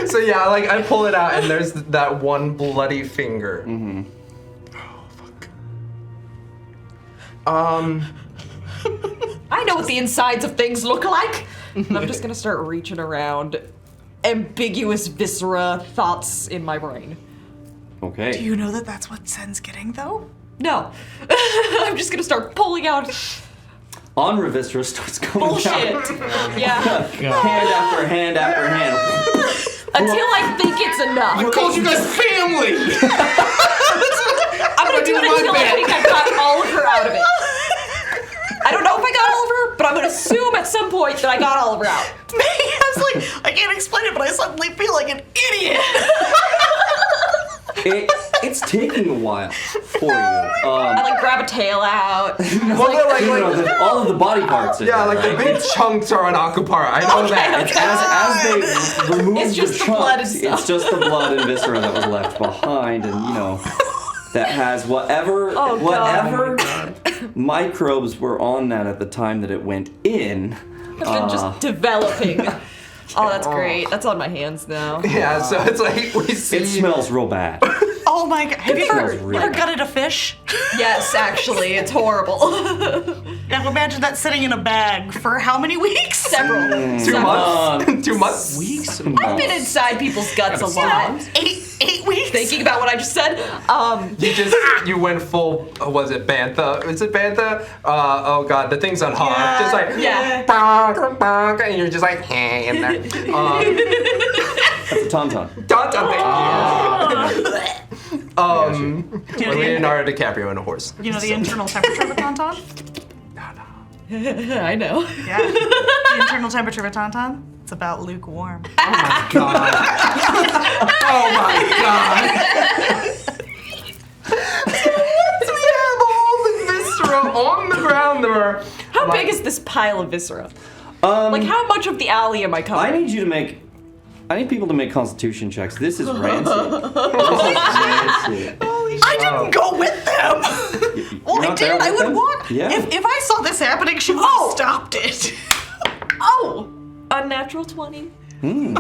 So yeah, like I pull it out, and there's that one bloody finger. Oh fuck. I know what the insides of things look like. And I'm just gonna start reaching around ambiguous viscera thoughts in my brain. Okay. Do you know that that's what Sen's getting, though? No. I'm just gonna start pulling out On Revistra starts going bullshit. down. Yeah. Hand after hand after hand. Until I think it's enough. I called you guys family! I'm gonna do it until I think I got all of her out of it. I don't know if I got all of her, but I'm gonna assume at some point that I got all of her out. I was like, I can't explain it, but I suddenly feel like an idiot. It's taking a while for you. I like grab a tail out. All of the body parts. Yeah, like the big chunks are on Akupara. I know that. As they remove It's just the the blood and chunks, stuff. it's just the blood and viscera that was left behind, and that has whatever microbes were on that at the time that it went in. I've been just developing. Oh, that's great. That's on my hands now. Yeah, so it's like we see. It smells real bad. Oh my god. Have you smells ever really gutted a fish? Yes, actually, it's horrible. Now imagine that sitting in a bag for how many weeks? Several. 2 months. 2 months. Weeks. I've been inside people's guts a lot. 8 weeks? Thinking about what I just said. You went full. Was it Bantha? Is it Bantha? Oh god, the thing's on hard. Yeah. Just like Yeah. bonk, bonk, and you're just like hey in there. That's a tauntaun. Thank you. Leonardo DiCaprio and a horse. You know the internal temperature of a tauntaun? I know. Yeah. The internal temperature of a tauntaun? It's about lukewarm. Oh my god. So we have all the viscera on the ground there. How big is this pile of viscera? Like, how much of the alley am I covering? I need people to make constitution checks. This is rancid. Rancid. I didn't go with them! Well, I not there did. I with would them? walk. Yeah. If I saw this happening, she would have stopped it. Oh! Unnatural 20.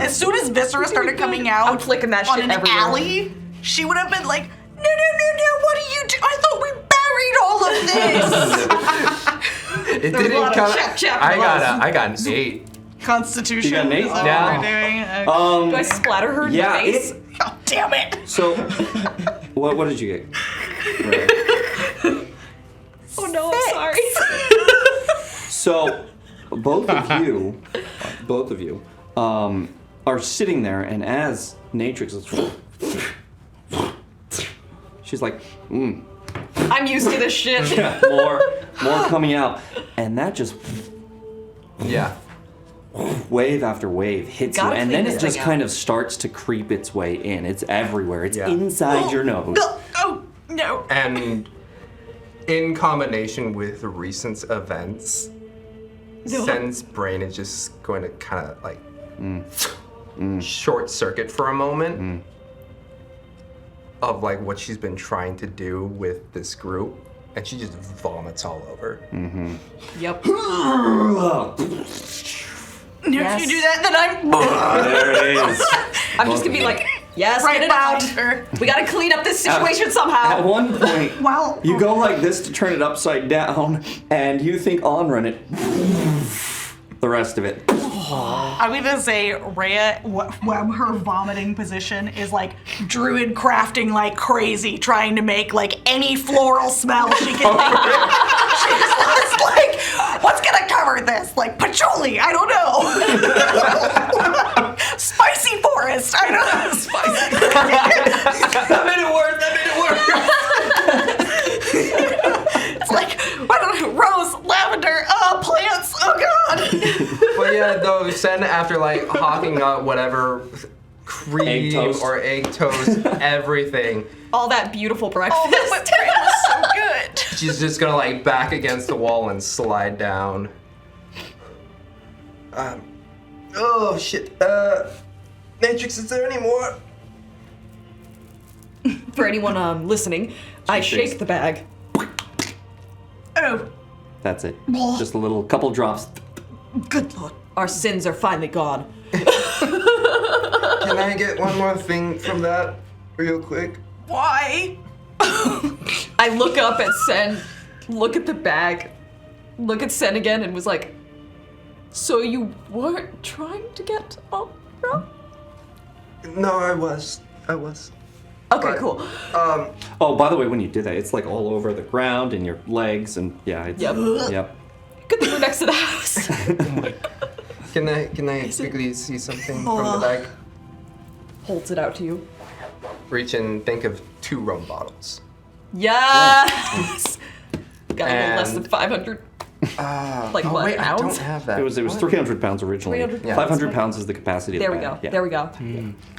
As soon as viscera started coming out I'm flicking that on shit an everywhere. alley, she would have been like, no, what are you doing? I thought we buried all of this. It There's a didn't lot of come. chap I got an 8. Constitution. You got an 8? Is that Yeah. what we're doing? Do I splatter her in Yeah, the face? Oh, damn it. So, what did you get? Right. Oh no, I'm sorry. So, both of you, are sitting there, and as Natrix is, she's like, I'm used to this shit. more coming out, and that just Yeah. wave after wave hits you, Gotta and clean then it this just thing kind out. of starts to creep its way in. It's everywhere. It's Yeah. inside your nose. Oh, no. And in combination with recent events, Sen's brain is just going to kind of like short circuit for a moment of like what she's been trying to do with this group, and she just vomits all over. Yep. If you do that, then I'm There it is. I'm just gonna be like, yes, right get it out. behind her. We gotta clean up this situation At somehow. one point, Well, you go like this to turn it upside down, and you think on run it. The rest of it. I'm gonna say Rhea, her vomiting position is like druid crafting like crazy, trying to make like any floral smell she can think of. She's just like, what's gonna cover this? Like patchouli, I don't know. Spicy forest, I don't know. Spicy. That made it worse. It's like, I don't know, rose, lavender, plants, oh god. But yeah, though, Sen, after like hawking up whatever cream Egg toast. or egg toast, everything, All that beautiful breakfast. Oh, that whipped cream was so good. she's just gonna like back against the wall and slide down. Oh shit. Matrix, is there any more? For anyone listening, I shake the bag. Oh, That's it. Just a little couple drops. good lord. Our sins are finally gone. Can I get one more thing from that real quick? Why? I look up at Sen, look at the bag, look at Sen again, and was like, so you weren't trying to get Opera? No, I was. Okay, cool. Oh, by the way, when you did that, it's like all over the ground and your legs, and yeah, it's, Yep. Yep. Good thing we're next to the house. Can I quickly see something from the bag? Holds it out to you. Reach and think of 2 rum bottles. Yes! Got a little less And- than 500. Like Oh what, wait, I don't pounds? have that. It was 300 pounds originally. 300 Yeah. 500 pounds is the capacity of There the we go. bag. Yeah. There we go.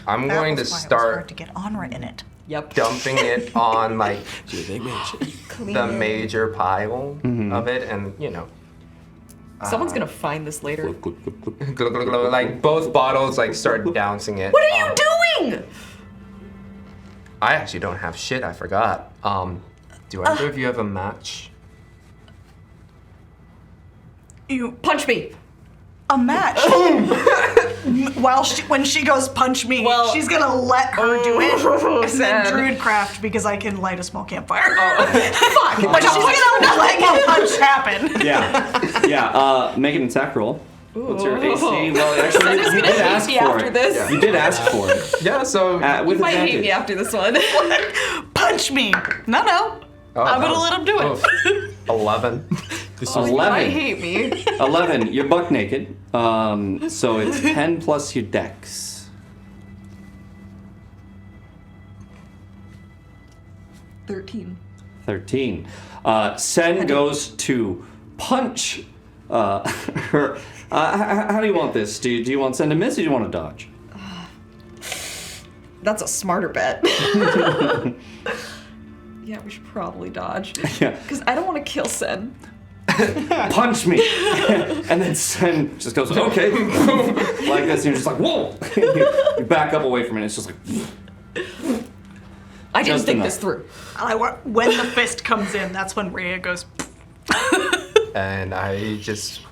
I'm That going to was why it was hard start to get Onra in it. Yep. dumping it on like Clean the it. major pile Mm-hmm. of it, and Someone's gonna find this later. Glug, glug, glug, glug. glug, glug, glug, like both bottles like start dowsing it. What are you doing? I actually don't have shit. I forgot. Do either of you have a match? You Punch me. a match. When she goes punch me, Well- she's gonna let her do it, and sad. then Druidcraft because I can light a small campfire. Fuck. But she's gonna let the punch happen. Yeah. Yeah. Make an attack roll. What's your AC? Well, actually, Senna's you gonna did hate ask me for after it. this. You did ask for it. Yeah. So With You might advantage. hate me after this one. Punch me. No. I'm gonna let him do it. 11. This is You 11. might hate me. 11. You're buck naked. So it's 10 plus your dex. 13. 13. Sen goes to punch her. How do you want this? Do you want Sen to miss or do you want to dodge? That's a smarter bet. Yeah, we should probably dodge. Yeah. Because I don't want to kill Sen. Punch me! And then Sen just goes, okay. Like this, and you're just like, whoa! You back up away from it, and it's just like, I didn't Just think enough. this through. When the fist comes in, that's when Rhea goes. And I just.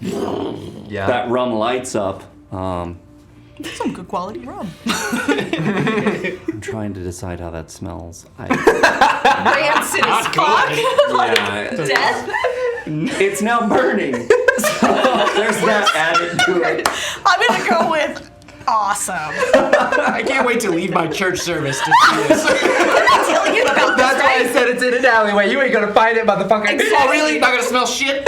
Yeah. that rum lights up. Some good quality rum. I'm trying to decide how that smells. Rancid as fuck. Yeah, Death. it's now burning. So there's that added to it. I'm gonna go with awesome. I can't wait to leave my church service to see this. Telling you about this, That's why I right? said it's in an alleyway. You ain't gonna find it, motherfucker. Oh, really? Not gonna smell shit?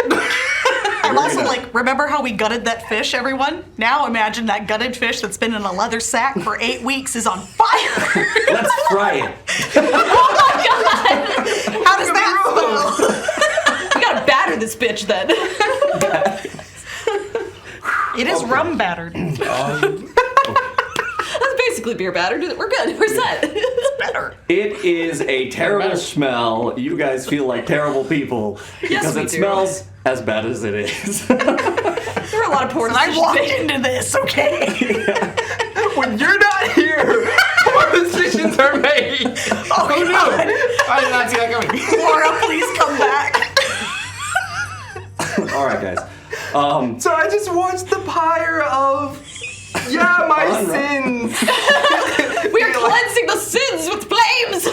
I'm also like, remember how we gutted that fish, everyone? Now imagine that gutted fish that's been in a leather sack for 8 weeks is on fire. Let's fry it. How does that smell? We gotta batter this bitch then. It is rum battered. That's basically beer battered. We're good. We're set. It's better. It is a terrible smell. You guys feel like terrible people because we it do. smells as bad as it is. There are a lot of poor And I decisions walked made. into this, okay? When you're not here, what decisions are made? Oh, Who knew? God. I did not see that coming. Laura, please come back. All right, guys. So I just watched the pyre of. Yeah, my Fun, sins. We are cleansing the sins with flames.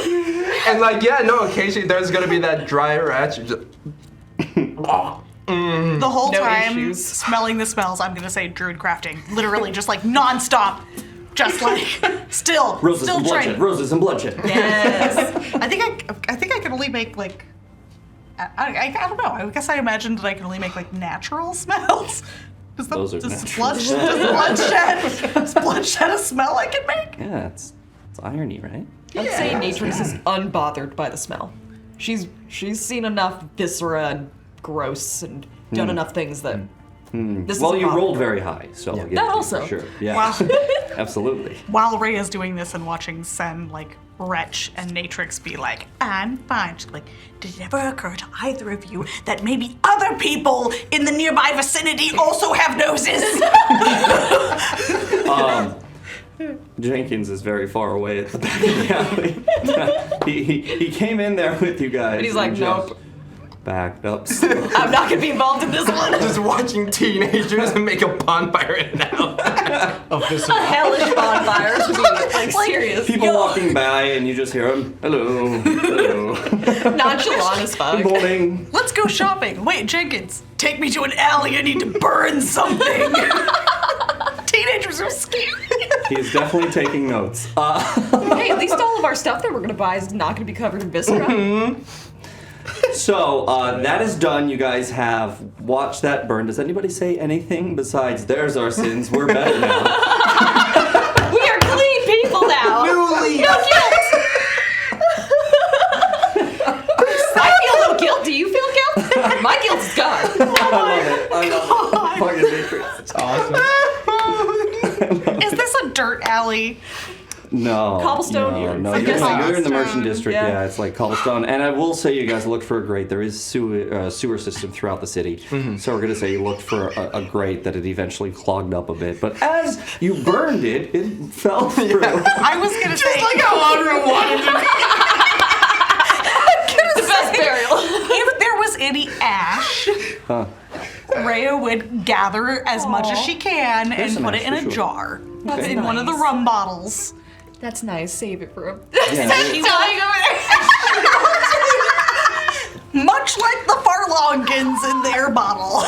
And like, yeah, no, occasionally there's gonna be that dry ratch. The whole No time, issues. smelling the smells, I'm gonna say druid crafting. Literally, just like nonstop. Just like, still Roses still and trying. bloodshed. Roses and bloodshed. Yes. I think I can only make like I don't know. I guess I imagined that I can only make like natural smells. Those are does natural. does bloodshed a smell I can make? Yeah, it's irony, right? I'd say Natrix is unbothered by the smell. She's seen enough viscera and gross and done enough things that this Well, isn't you bothering rolled her. very high, so I'll give That it to you also. for sure. Yeah, Wow. absolutely. While Ray is doing this and watching Sen like retch and Natrix be like, I'm fine. She's like, did it ever occur to either of you that maybe other people in the nearby vicinity also have noses? Jenkins is very far away at the back of the alley. he came in there with you guys. And he's like, and just nope. Backed up. I'm not gonna be involved in this one. Just watching teenagers make a bonfire in an alley. Of this A hellish bonfire to be like serious. People walking by and you just hear them. Hello. Hello. Nonchalant as fuck. Good morning. Let's go shopping. Wait, Jenkins, take me to an alley. I need to burn something. Teenagers are scary. He's definitely taking notes. Hey, at least all of our stuff that we're gonna buy is not gonna be covered in viscera. So that is done. You guys have watched that burn. Does anybody say anything besides "There's our sins"? We're better now. We are clean people now. Newly. No guilt. I feel no guilt. Do you feel guilt? My guilt is gone. I love it. Fucking Matrix. It's awesome. Is this a dirt alley? No. Cobblestone? No, You're- no. I You're, guess you're in the cobblestone. merchant district. Yeah. Yeah, it's like cobblestone. And I will say, you guys looked for a grate. There is sewer system throughout the city. So we're gonna say you looked for a grate that had eventually clogged up a bit. But as you burned it, it fell through. I was gonna say. Like how Audra wanted to. The best burial. If there was any ash, Rhea would gather as much as she can There's and some put ash it in for a sure. jar. Okay. In one of the nice. rum bottles. That's nice. Save it for a. Yeah. She much like the Farlongans in their bottle.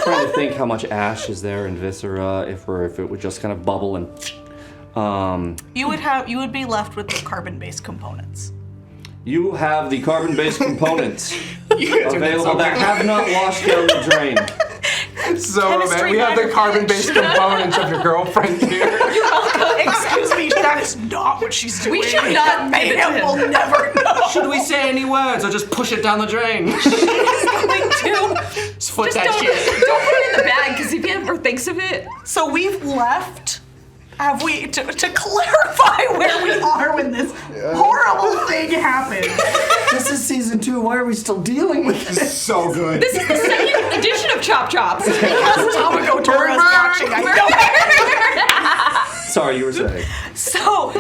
Trying to think how much ash is there in viscera, if it would just kind of bubble and. You would be left with the carbon-based components. You have the carbon-based components You available that have not washed down the drain. So, man, Chemistry we have the major. carbon-based components of your girlfriend here. Excuse me, that is not what she's doing. We should not give it to Mayhem will never know. Should we say any words or just push it down the drain? Going to. Just foot Just that don't shit. put it in the bag, because if he ever thinks of it, So we've left. Have we to clarify where we are when this horrible thing happened? This is season 2. Why are we still dealing with this? So good. this is the second edition of Chop Chops. Because Tamako Tora's watching, I know. Sorry, you were saying. So,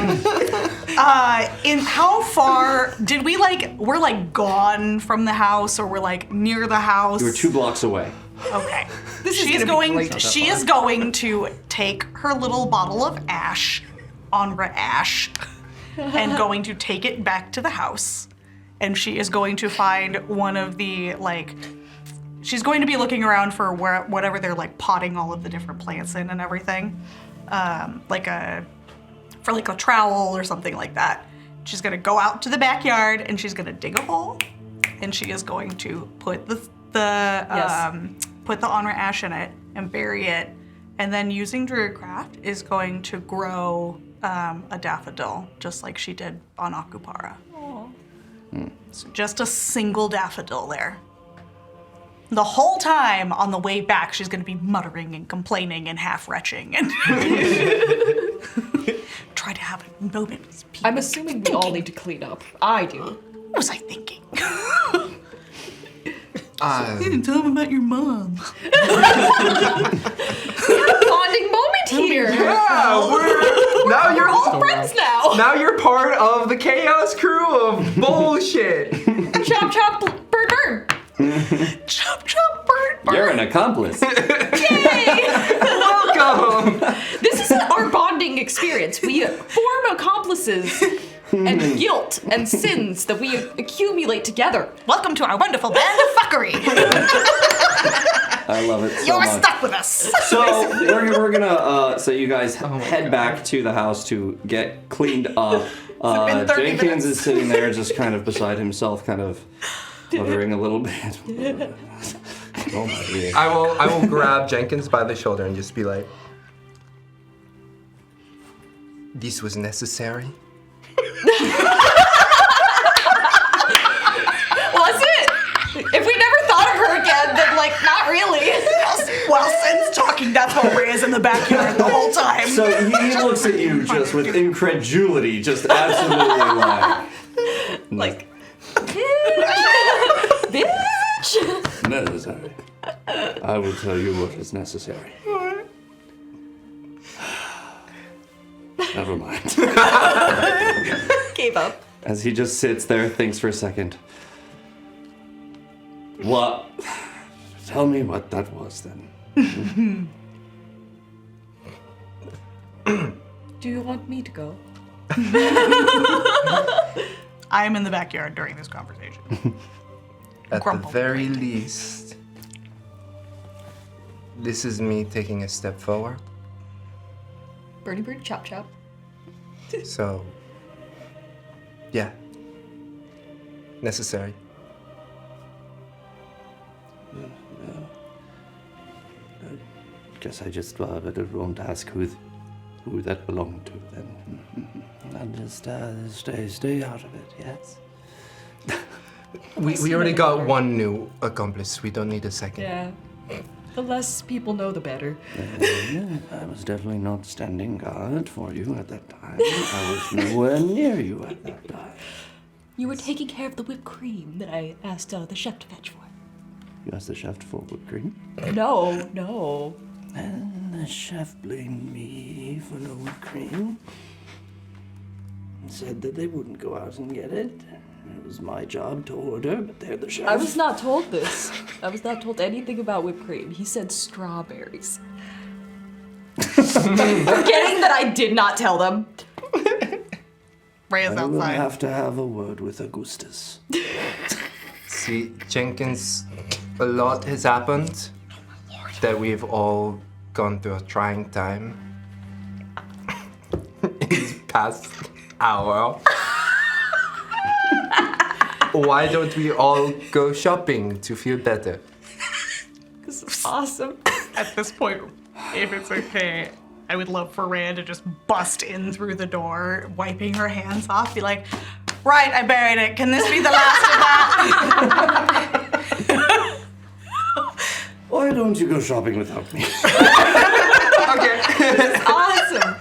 in how far did we we're gone from the house, or we're near the house? You were 2 blocks away. Okay. This is She's gonna be going. great. She is going to take her little bottle of ash, Onra ash, and going to take it back to the house. And she is going to find one of the She's going to be looking around for whatever they're potting all of the different plants in and everything, for a trowel or something like that. She's gonna go out to the backyard and she's gonna dig a hole, and she is going to put the Onra ash in it and bury it, and then using Druidcraft is going to grow a daffodil just like she did on Akupara. So just a single daffodil there. The whole time on the way back, she's going to be muttering and complaining and half retching and try to have a moment with people. I'm assuming we all need to clean up. I do. What was I thinking? Uh, Tell them about your mom. Bonding moment here. yeah, now you're All friends now. Now you're part of the chaos crew of bullshit. Chop, chop, burn, burn. Chop, chop, bird. You're an accomplice. Welcome. This is our bonding experience. We form accomplices and guilt and sins that we accumulate together. Welcome to our wonderful band of fuckery. I love it so You're much. stuck with us. So we're gonna so you guys head back to the house to get cleaned up. been 30 Jenkins minutes? is sitting there just kind of beside himself, kind of muttering a little bit. Oh my dear. I will grab Jenkins by the shoulder and just be like, "This was necessary." Was it? If we never thought of her again, then not really. While Sin's talking, that's what Rhea's in the backyard the whole time. So he looks at you just with incredulity, just absolutely Like, bitch. necessary. I will tell you what is necessary. Never mind. Gave up. As he just sits there, thinks for a second. What? Tell me what that was then. Do you want me to go? I am in the backyard during this conversation. At Grumble. the very least, this is me taking a step forward. Bernie Bird, chop chop. So, yeah. Necessary. Guess I just won't ask who that belonged to then. I'll just stay out of it, yes? We already got one new accomplice. We don't need a second. Yeah. The less people know, the better. I was definitely not standing guard for you at that time. I was nowhere near you at that time. You were taking care of the whipped cream that I asked the chef to fetch for. You asked the chef for whipped cream? No. And the chef blamed me for no whipped cream. Said that they wouldn't go out and get it. It was my job to order, but they're the chef. I was not told this. I was not told anything about whipped cream. He said strawberries. Forgetting that I did not tell them. Ray is I will outside. have to have a word with Augustus. See, Jenkins, a lot has happened that we've all gone through a trying time in this past hour. Why don't we all go shopping to feel better? This is awesome. At this point, if it's okay, I would love for Rhea to just bust in through the door, wiping her hands off, be like, right, I buried it. Can this be the last of that? Why don't you go shopping without me? Okay. Awesome.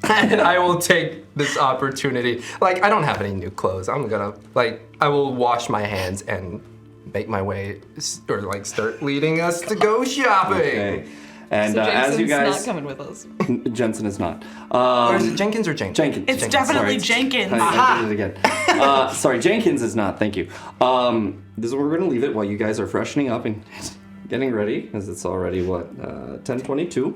And I will take this opportunity. Like, I don't have any new clothes. I'm gonna, I will wash my hands and make my way, or start leading us to go shopping. Okay. And So as you Jensen's guys, not coming with us. Jensen is not. Or is it Jenkins or Jenkins? Jenkins. It's definitely Sorry. Jenkins. I did it again. Sorry, Jenkins is not. Thank you. This is where we're gonna leave it while you guys are freshening up and getting ready, because it's already 10:22.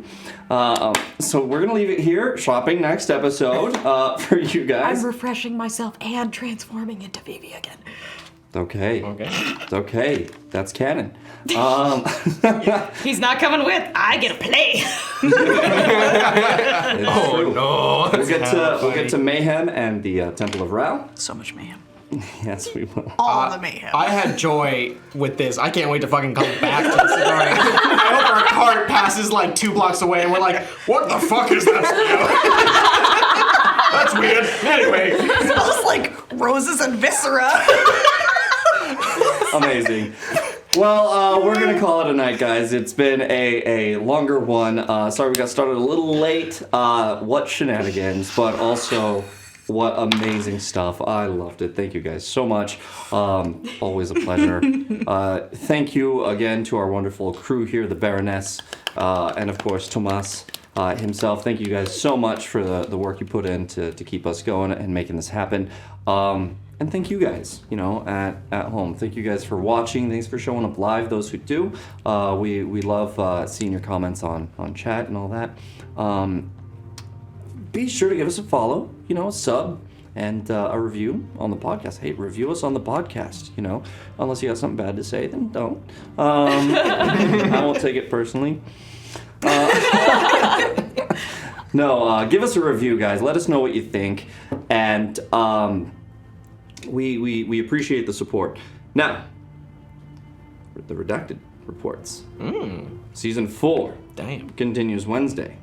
So we're gonna leave it here. Shopping next episode for you guys. I'm refreshing myself and transforming into Vivi again. Okay. It's okay. That's canon. He's not coming with. I get to play. Oh no. We'll get to Mayhem and the Temple of Rao. So much mayhem. Yes, we will. All the mayhem. I had joy with this. I can't wait to fucking come back to this story. I hope our cart passes 2 blocks away and we're like, what the fuck is that smell? That's weird. Anyway. It smells like roses and viscera. Amazing. Well, we're gonna call it a night, guys. It's been a longer one. Sorry we got started a little late. What shenanigans, but also what amazing stuff. I loved it. Thank you guys so much. Always a pleasure. Thank you again to our wonderful crew here, the Baroness, and of course Tomas himself. Thank you guys so much for the work you put in to keep us going and making this happen. And thank you guys, at home. Thank you guys for watching. Thanks for showing up live, those who do. We love seeing your comments on chat and all that. Be sure to give us a follow, a sub, and a review on the podcast. Hey, review us on the podcast, Unless you got something bad to say, then don't. I won't take it personally. No, give us a review, guys. Let us know what you think. And we appreciate the support. Now, the Redacted Reports. Season 4 continues Wednesday.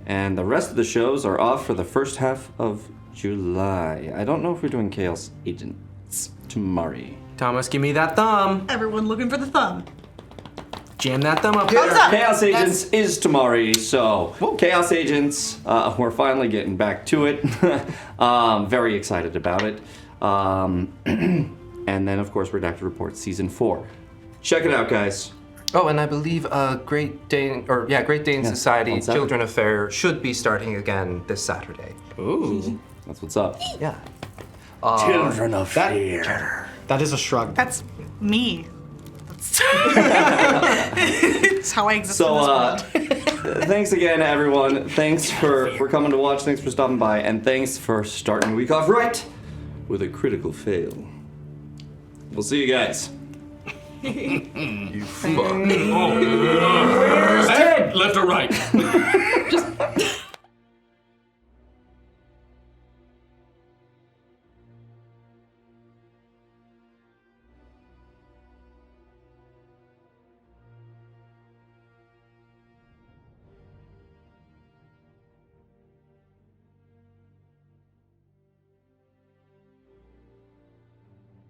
And the rest of the shows are off for the first half of July. I don't know if we're doing Chaos Agents tomorrow. Thomas, give me that thumb. Everyone looking for the thumb. Jam that thumb up there. Chaos Agents is tomorrow, so Chaos Agents, we're finally getting back to it. Very excited about it. And then, of course, Redacted Reports Season 4. Check it out, guys. Oh, and I believe Great Dane Society on Saturday. Children Affair should be starting again this Saturday. Ooh. That's what's up. Yeah. Children of Fear. That is a shrug. That's me. It's how I exist in So, this world. thanks again, everyone. Thanks for coming to watch. Thanks for stopping by. And thanks for starting the week off right with a critical fail. We'll see you guys. Hey, let's left or right?